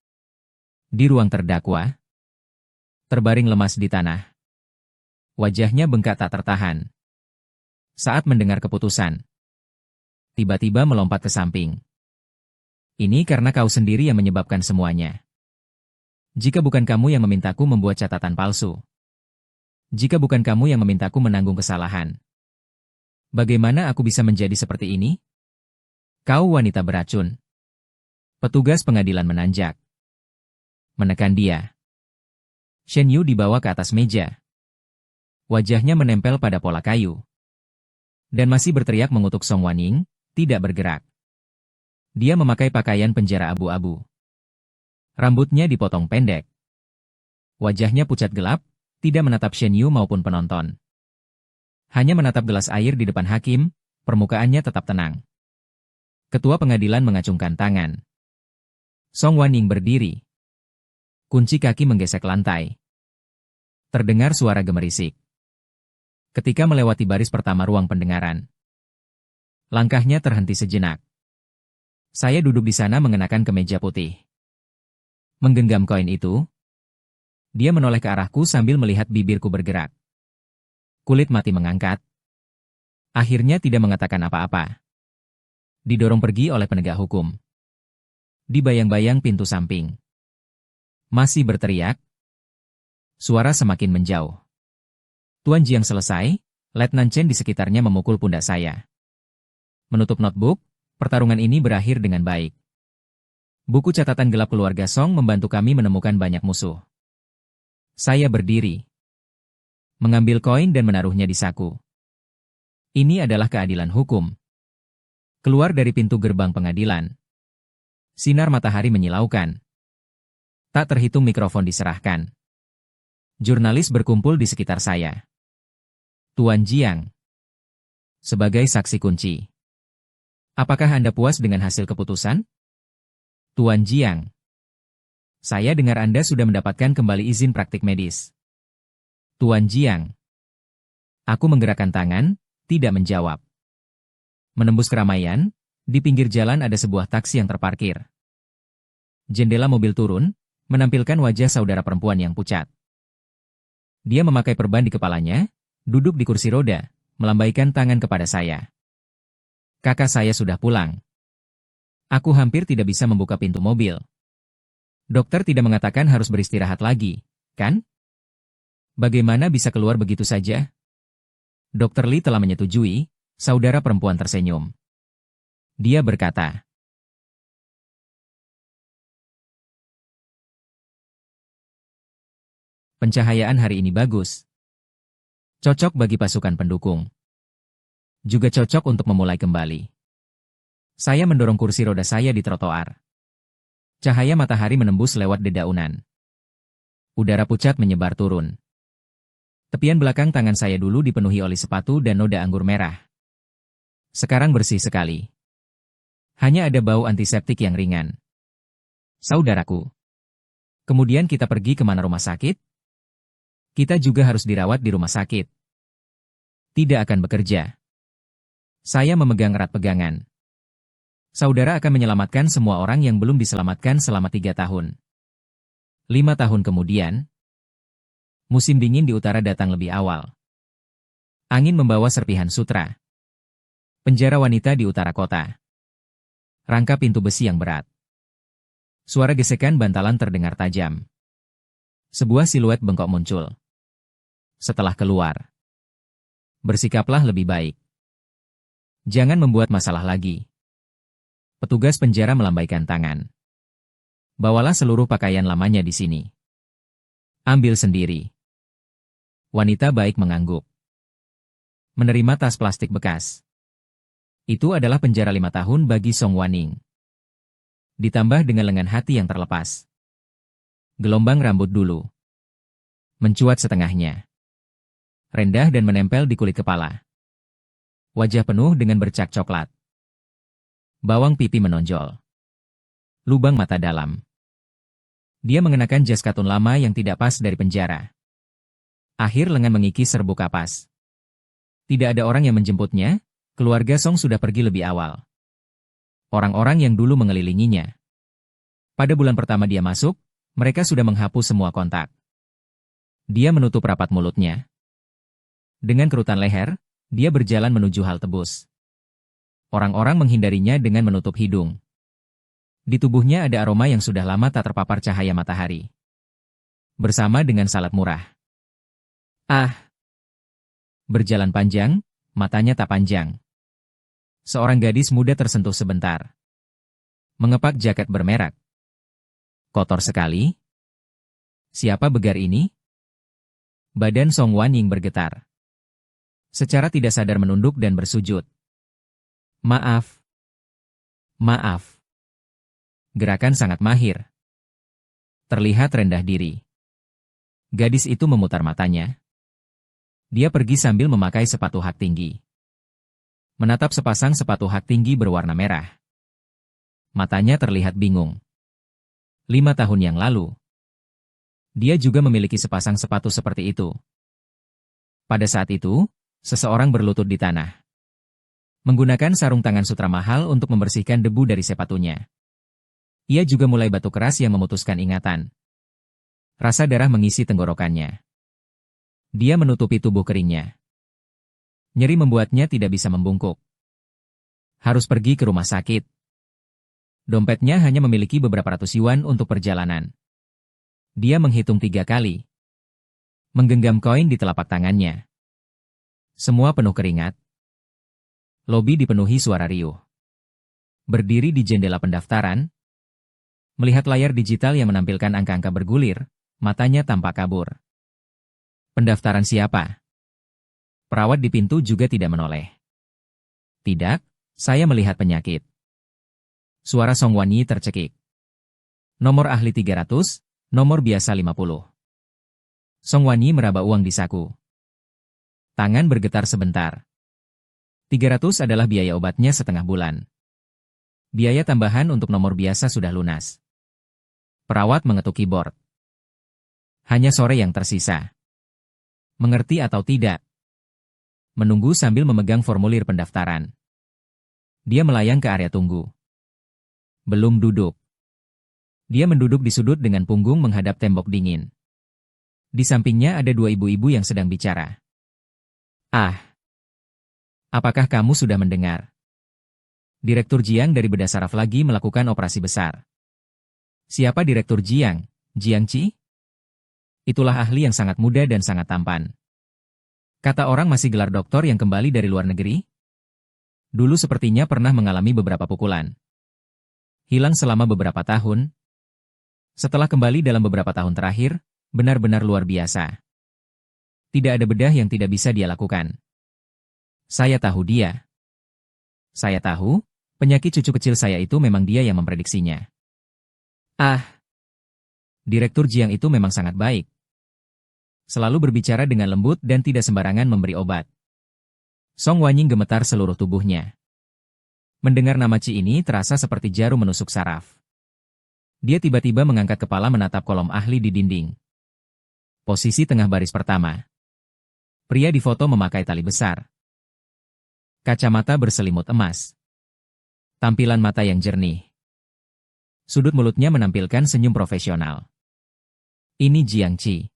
Di ruang terdakwa. Terbaring lemas di tanah. Wajahnya bengkak tak tertahan. Saat mendengar keputusan. Tiba-tiba melompat ke samping. Ini karena kau sendiri yang menyebabkan semuanya. Jika bukan kamu yang memintaku membuat catatan palsu. Jika bukan kamu yang memintaku menanggung kesalahan. Bagaimana aku bisa menjadi seperti ini? Kau wanita beracun. Petugas pengadilan menanjak. Menekan dia. Shen Yu dibawa ke atas meja. Wajahnya menempel pada pola kayu. Dan masih berteriak mengutuk Song Wanning, tidak bergerak. Dia memakai pakaian penjara abu-abu. Rambutnya dipotong pendek. Wajahnya pucat gelap, tidak menatap Shen Yu maupun penonton. Hanya menatap gelas air di depan hakim, permukaannya tetap tenang. Ketua pengadilan mengacungkan tangan. Song Wanning berdiri. Kunci kaki menggesek lantai. Terdengar suara gemerisik. Ketika melewati baris pertama ruang pendengaran. Langkahnya terhenti sejenak. Saya duduk di sana mengenakan kemeja putih. Menggenggam koin itu. Dia menoleh ke arahku sambil melihat bibirku bergerak. Kulit mati mengangkat. Akhirnya tidak mengatakan apa-apa. Didorong pergi oleh penegak hukum. Dibayang-bayang pintu samping. Masih berteriak. Suara semakin menjauh. Tuan Jiang selesai, Letnan Chen di sekitarnya memukul pundak saya. Menutup notebook, pertarungan ini berakhir dengan baik. Buku catatan gelap keluarga Song membantu kami menemukan banyak musuh. Saya berdiri, mengambil koin dan menaruhnya di saku. Ini adalah keadilan hukum. Keluar dari pintu gerbang pengadilan. Sinar matahari menyilaukan. Tak terhitung mikrofon diserahkan. Jurnalis berkumpul di sekitar saya. Tuan Jiang. Sebagai saksi kunci. Apakah Anda puas dengan hasil keputusan? Tuan Jiang. Saya dengar Anda sudah mendapatkan kembali izin praktik medis. Tuan Jiang. Aku menggerakkan tangan, tidak menjawab. Menembus keramaian, di pinggir jalan ada sebuah taksi yang terparkir. Jendela mobil turun, menampilkan wajah saudara perempuan yang pucat. Dia memakai perban di kepalanya, duduk di kursi roda, melambaikan tangan kepada saya. Kakak saya sudah pulang. Aku hampir tidak bisa membuka pintu mobil. Dokter tidak mengatakan harus beristirahat lagi, kan? Bagaimana bisa keluar begitu saja? Dokter Lee telah menyetujui. Saudara perempuan tersenyum. Dia berkata, pencahayaan hari ini bagus. Cocok bagi pasukan pendukung. Juga cocok untuk memulai kembali. Saya mendorong kursi roda saya di trotoar. Cahaya matahari menembus lewat dedaunan. Udara pucat menyebar turun. Tepian belakang tangan saya dulu dipenuhi oli sepatu dan noda anggur merah. Sekarang bersih sekali. Hanya ada bau antiseptik yang ringan. Saudaraku. Kemudian kita pergi ke mana rumah sakit? Kita juga harus dirawat di rumah sakit. Tidak akan bekerja. Saya memegang erat pegangan. Saudara akan menyelamatkan semua orang yang belum diselamatkan selama 3 tahun. 5 tahun kemudian, musim dingin di utara datang lebih awal. Angin membawa serpihan sutra. Penjara wanita di utara kota. Rangka pintu besi yang berat. Suara gesekan bantalan terdengar tajam. Sebuah siluet bengkok muncul. Setelah keluar. Bersikaplah lebih baik. Jangan membuat masalah lagi. Petugas penjara melambaikan tangan. Bawalah seluruh pakaian lamanya di sini. Ambil sendiri. Wanita baik mengangguk. Menerima tas plastik bekas. Itu adalah penjara 5 tahun bagi Song Wanning. Ditambah dengan lengan hati yang terlepas. Gelombang rambut dulu. Mencuat setengahnya. Rendah dan menempel di kulit kepala. Wajah penuh dengan bercak coklat. Bawang pipi menonjol. Lubang mata dalam. Dia mengenakan jas katun lama yang tidak pas dari penjara. Akhir lengan mengikis serbuk kapas. Tidak ada orang yang menjemputnya. Keluarga Song sudah pergi lebih awal. Orang-orang yang dulu mengelilinginya. Pada bulan pertama dia masuk, mereka sudah menghapus semua kontak. Dia menutup rapat mulutnya. Dengan kerutan leher, dia berjalan menuju hal tebus. Orang-orang menghindarinya dengan menutup hidung. Di tubuhnya ada aroma yang sudah lama tak terpapar cahaya matahari. Bersama dengan salad murah. Berjalan panjang, matanya tak panjang. Seorang gadis muda tersentuh sebentar. Mengepak jaket bermerek. Kotor sekali. Siapa begar ini? Badan Song Wanning bergetar. Secara tidak sadar menunduk dan bersujud. Maaf. Gerakan sangat mahir. Terlihat rendah diri. Gadis itu memutar matanya. Dia pergi sambil memakai sepatu hak tinggi. Menatap sepasang sepatu hak tinggi berwarna merah. Matanya terlihat bingung. 5 tahun yang lalu. Dia juga memiliki sepasang sepatu seperti itu. Pada saat itu, seseorang berlutut di tanah. Menggunakan sarung tangan sutra mahal untuk membersihkan debu dari sepatunya. Ia juga mulai batuk keras yang memutuskan ingatan. Rasa darah mengisi tenggorokannya. Dia menutupi tubuh keringnya. Nyeri membuatnya tidak bisa membungkuk. Harus pergi ke rumah sakit. Dompetnya hanya memiliki beberapa ratus yuan untuk perjalanan. Dia menghitung 3 kali. Menggenggam koin di telapak tangannya. Semua penuh keringat. Lobi dipenuhi suara riuh. Berdiri di jendela pendaftaran, melihat layar digital yang menampilkan angka-angka bergulir, matanya tampak kabur. Pendaftaran siapa? Perawat di pintu juga tidak menoleh. Tidak, saya melihat penyakit. Suara Song Wanyi tercekik. Nomor ahli 300, nomor biasa 50. Song Wanyi meraba uang di saku. Tangan bergetar sebentar. 300 adalah biaya obatnya setengah bulan. Biaya tambahan untuk nomor biasa sudah lunas. Perawat mengetuk keyboard. Hanya sore yang tersisa. Mengerti atau tidak? Menunggu sambil memegang formulir pendaftaran. Dia melayang ke area tunggu. Belum duduk. Dia menduduk di sudut dengan punggung menghadap tembok dingin. Di sampingnya ada dua ibu-ibu yang sedang bicara. Ah! Apakah kamu sudah mendengar? Direktur Jiang dari bedah saraf lagi melakukan operasi besar. Siapa Direktur Jiang? Jiang Qi? Itulah ahli yang sangat muda dan sangat tampan. Kata orang masih gelar doktor yang kembali dari luar negeri? Dulu sepertinya pernah mengalami beberapa pukulan. Hilang selama beberapa tahun. Setelah kembali dalam beberapa tahun terakhir, benar-benar luar biasa. Tidak ada bedah yang tidak bisa dia lakukan. Saya tahu dia. Saya tahu, penyakit cucu kecil saya itu memang dia yang memprediksinya. Ah! Direktur Jiang itu memang sangat baik. Selalu berbicara dengan lembut dan tidak sembarangan memberi obat. Song Wanyi gemetar seluruh tubuhnya. Mendengar nama Ci ini terasa seperti jarum menusuk saraf. Dia tiba-tiba mengangkat kepala menatap kolom ahli di dinding. Posisi tengah baris pertama. Pria di foto memakai tali besar. Kacamata berselimut emas. Tampilan mata yang jernih. Sudut mulutnya menampilkan senyum profesional. Ini Jiang Qi.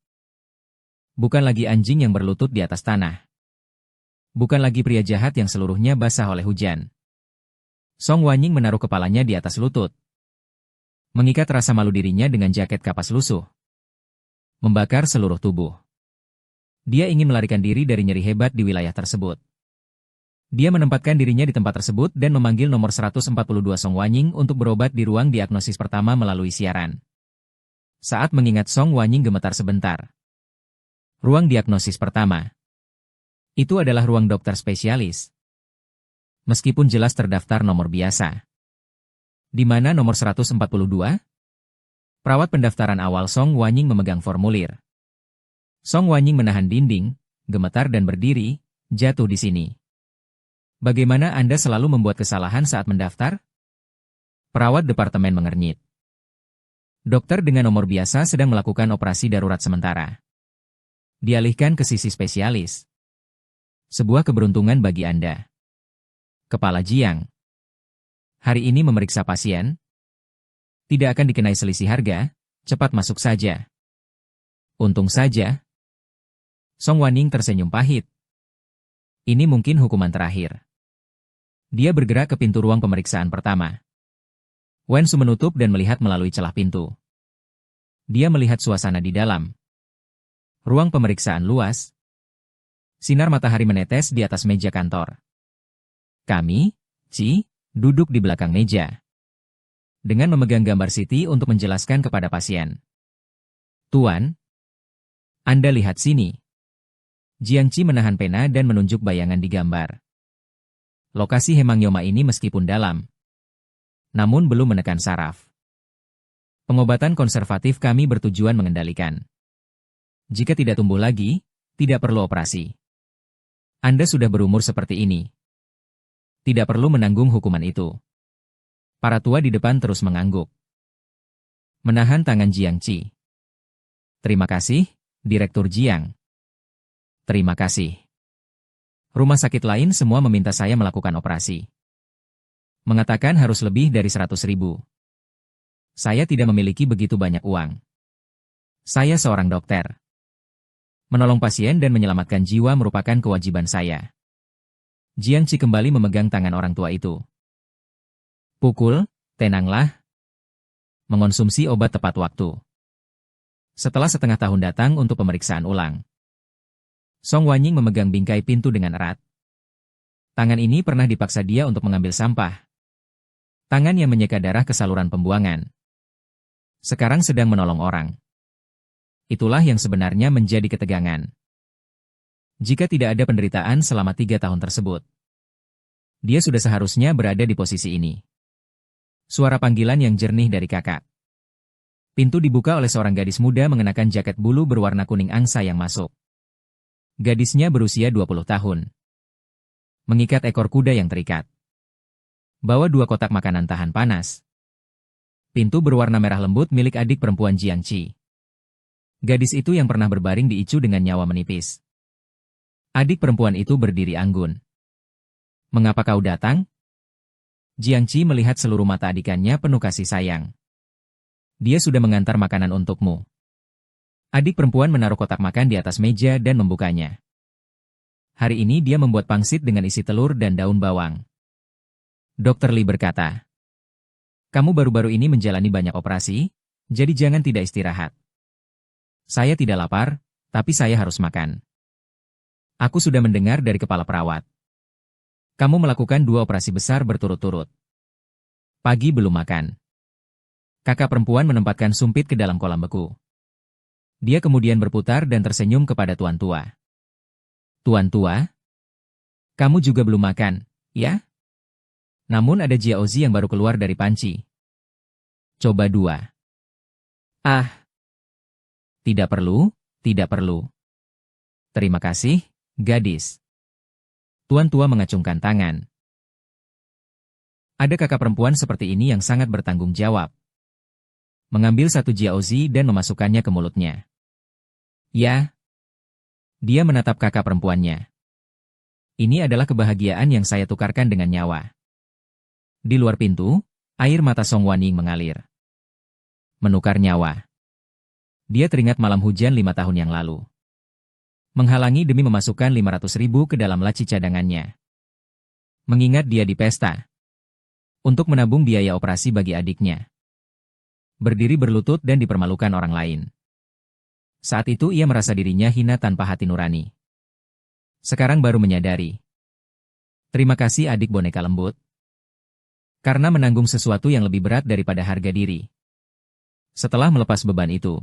Bukan lagi anjing yang berlutut di atas tanah. Bukan lagi pria jahat yang seluruhnya basah oleh hujan. Song Wanyi menaruh kepalanya di atas lutut. Mengikat rasa malu dirinya dengan jaket kapas lusuh. Membakar seluruh tubuh. Dia ingin melarikan diri dari nyeri hebat di wilayah tersebut. Dia menempatkan dirinya di tempat tersebut dan memanggil nomor 142 Song Wanyi untuk berobat di ruang diagnosis pertama melalui siaran. Saat mengingat Song Wanyi gemetar sebentar. Ruang diagnosis pertama. Itu adalah ruang dokter spesialis. Meskipun jelas terdaftar nomor biasa. Di mana nomor 142? Perawat pendaftaran awal Song Wanyi memegang formulir. Song Wanyi menahan dinding, gemetar dan berdiri, jatuh di sini. Bagaimana Anda selalu membuat kesalahan saat mendaftar? Perawat departemen mengernyit. Dokter dengan nomor biasa sedang melakukan operasi darurat sementara. Dialihkan ke sisi spesialis. Sebuah keberuntungan bagi Anda. Kepala Jiang. Hari ini memeriksa pasien. Tidak akan dikenai selisih harga, cepat masuk saja. Untung saja. Song Wanyi tersenyum pahit. Ini mungkin hukuman terakhir. Dia bergerak ke pintu ruang pemeriksaan pertama. Wen Su menutup dan melihat melalui celah pintu. Dia melihat suasana di dalam. Ruang pemeriksaan luas. Sinar matahari menetes di atas meja kantor. Kami, Ci, duduk di belakang meja. Dengan memegang gambar CT untuk menjelaskan kepada pasien. Tuan, Anda lihat sini. Jiang Qi menahan pena dan menunjuk bayangan di gambar. Lokasi hemangioma ini meskipun dalam, namun belum menekan saraf. Pengobatan konservatif kami bertujuan mengendalikan. Jika tidak tumbuh lagi, tidak perlu operasi. Anda sudah berumur seperti ini. Tidak perlu menanggung hukuman itu. Para tua di depan terus mengangguk. Menahan tangan Jiang Qi. Terima kasih, Direktur Jiang. Terima kasih. Rumah sakit lain semua meminta saya melakukan operasi. Mengatakan harus lebih dari 100.000. Saya tidak memiliki begitu banyak uang. Saya seorang dokter. Menolong pasien dan menyelamatkan jiwa merupakan kewajiban saya. Jiang Qi kembali memegang tangan orang tua itu. Pukul, tenanglah. Mengonsumsi obat tepat waktu. Setelah setengah tahun datang untuk pemeriksaan ulang. Song Wanying memegang bingkai pintu dengan erat. Tangan ini pernah dipaksa dia untuk mengambil sampah. Tangan yang menyeka darah ke saluran pembuangan. Sekarang sedang menolong orang. Itulah yang sebenarnya menjadi ketegangan. Jika tidak ada penderitaan selama 3 tahun tersebut, dia sudah seharusnya berada di posisi ini. Suara panggilan yang jernih dari kakak. Pintu dibuka oleh seorang gadis muda mengenakan jaket bulu berwarna kuning angsa yang masuk. Gadisnya berusia 20 tahun. Mengikat ekor kuda yang terikat. Bawa 2 kotak makanan tahan panas. Pintu berwarna merah lembut milik adik perempuan Jiang Qi. Gadis itu yang pernah berbaring di Icu dengan nyawa menipis. Adik perempuan itu berdiri anggun. Mengapa kau datang? Jiang Qi melihat seluruh mata adikannya penuh kasih sayang. Dia sudah mengantar makanan untukmu. Adik perempuan menaruh kotak makan di atas meja dan membukanya. Hari ini dia membuat pangsit dengan isi telur dan daun bawang. Dr. Li berkata, kamu baru-baru ini menjalani banyak operasi, jadi jangan tidak istirahat. Saya tidak lapar, tapi saya harus makan. Aku sudah mendengar dari kepala perawat. Kamu melakukan 2 operasi besar berturut-turut. Pagi belum makan. Kakak perempuan menempatkan sumpit ke dalam kolam beku. Dia kemudian berputar dan tersenyum kepada tuan tua. Tuan tua? Kamu juga belum makan, ya? Namun ada Jiaozi yang baru keluar dari panci. Coba 2. Ah. Tidak perlu, tidak perlu. Terima kasih, gadis. Tuan tua mengacungkan tangan. Ada kakak perempuan seperti ini yang sangat bertanggung jawab. Mengambil 1 Jiaozi dan memasukkannya ke mulutnya. Ya. Dia menatap kakak perempuannya. Ini adalah kebahagiaan yang saya tukarkan dengan nyawa. Di luar pintu, air mata Song Wanying mengalir. Menukar nyawa. Dia teringat malam hujan 5 tahun yang lalu. Menghalangi demi memasukkan 500.000 ke dalam laci cadangannya. Mengingat dia di pesta. Untuk menabung biaya operasi bagi adiknya. Berdiri berlutut dan dipermalukan orang lain. Saat itu ia merasa dirinya hina tanpa hati nurani. Sekarang baru menyadari. Terima kasih adik boneka lembut. Karena menanggung sesuatu yang lebih berat daripada harga diri. Setelah melepas beban itu,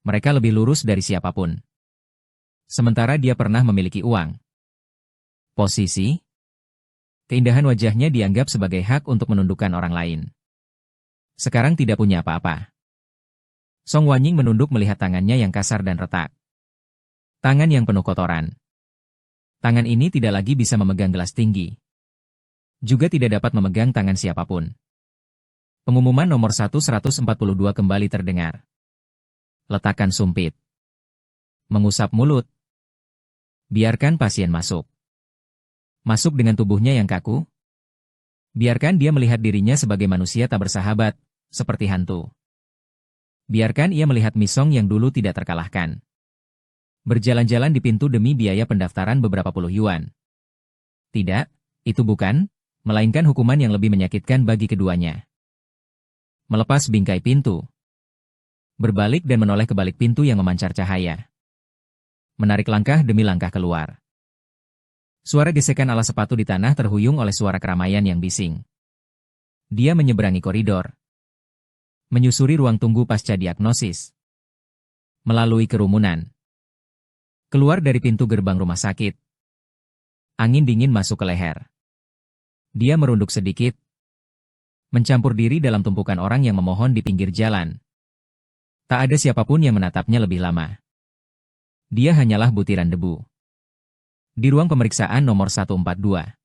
mereka lebih lurus dari siapapun. Sementara dia pernah memiliki uang. Posisi. Keindahan wajahnya dianggap sebagai hak untuk menundukkan orang lain. Sekarang tidak punya apa-apa. Song Wanying menunduk melihat tangannya yang kasar dan retak. Tangan yang penuh kotoran. Tangan ini tidak lagi bisa memegang gelas tinggi. Juga tidak dapat memegang tangan siapapun. Pengumuman nomor 142 kembali terdengar. Letakkan sumpit. Mengusap mulut. Biarkan pasien masuk. Masuk dengan tubuhnya yang kaku. Biarkan dia melihat dirinya sebagai manusia tak bersahabat, seperti hantu. Biarkan ia melihat Misong yang dulu tidak terkalahkan. Berjalan-jalan di pintu demi biaya pendaftaran beberapa puluh yuan. Tidak, itu bukan, melainkan hukuman yang lebih menyakitkan bagi keduanya. Melepas bingkai pintu. Berbalik dan menoleh ke balik pintu yang memancar cahaya. Menarik langkah demi langkah keluar. Suara gesekan alas sepatu di tanah terhuyung oleh suara keramaian yang bising. Dia menyeberangi koridor. Menyusuri ruang tunggu pasca diagnosis. Melalui kerumunan. Keluar dari pintu gerbang rumah sakit. Angin dingin masuk ke leher. Dia merunduk sedikit. Mencampur diri dalam tumpukan orang yang memohon di pinggir jalan. Tak ada siapapun yang menatapnya lebih lama. Dia hanyalah butiran debu. Di ruang pemeriksaan nomor 142.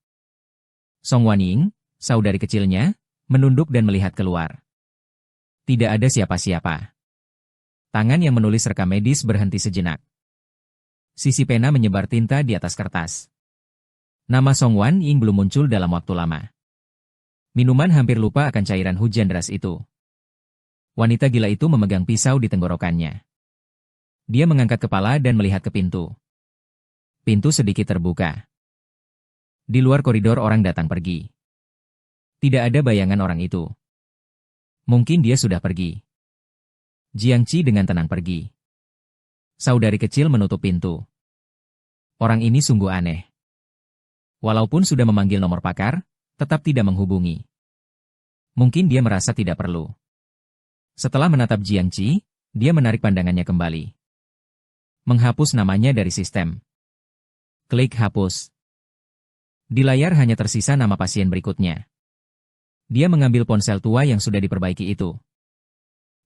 Song Wanying, saudari kecilnya, menunduk dan melihat keluar. Tidak ada siapa-siapa. Tangan yang menulis rekam medis berhenti sejenak. Sisi pena menyebar tinta di atas kertas. Nama Song Wanying belum muncul dalam waktu lama. Minuman hampir lupa akan cairan hujan deras itu. Wanita gila itu memegang pisau di tenggorokannya. Dia mengangkat kepala dan melihat ke pintu. Pintu sedikit terbuka. Di luar koridor orang datang pergi. Tidak ada bayangan orang itu. Mungkin dia sudah pergi. Jiang Qi dengan tenang pergi. Saudari kecil menutup pintu. Orang ini sungguh aneh. Walaupun sudah memanggil nomor pakar, tetap tidak menghubungi. Mungkin dia merasa tidak perlu. Setelah menatap Jiangqi, dia menarik pandangannya kembali. Menghapus namanya dari sistem. Klik hapus. Di layar hanya tersisa nama pasien berikutnya. Dia mengambil ponsel tua yang sudah diperbaiki itu.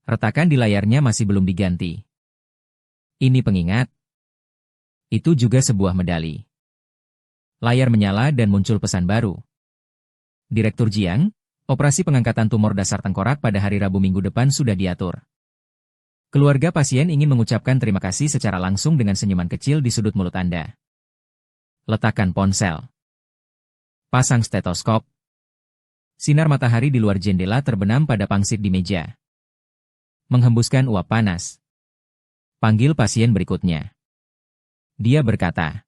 Retakan di layarnya masih belum diganti. Ini pengingat. Itu juga sebuah medali. Layar menyala dan muncul pesan baru. Direktur Jiang, operasi pengangkatan tumor dasar tengkorak pada hari Rabu minggu depan sudah diatur. Keluarga pasien ingin mengucapkan terima kasih secara langsung dengan senyuman kecil di sudut mulut Anda. Letakkan ponsel. Pasang stetoskop. Sinar matahari di luar jendela terbenam pada pangsit di meja. Menghembuskan uap panas. Panggil pasien berikutnya. Dia berkata.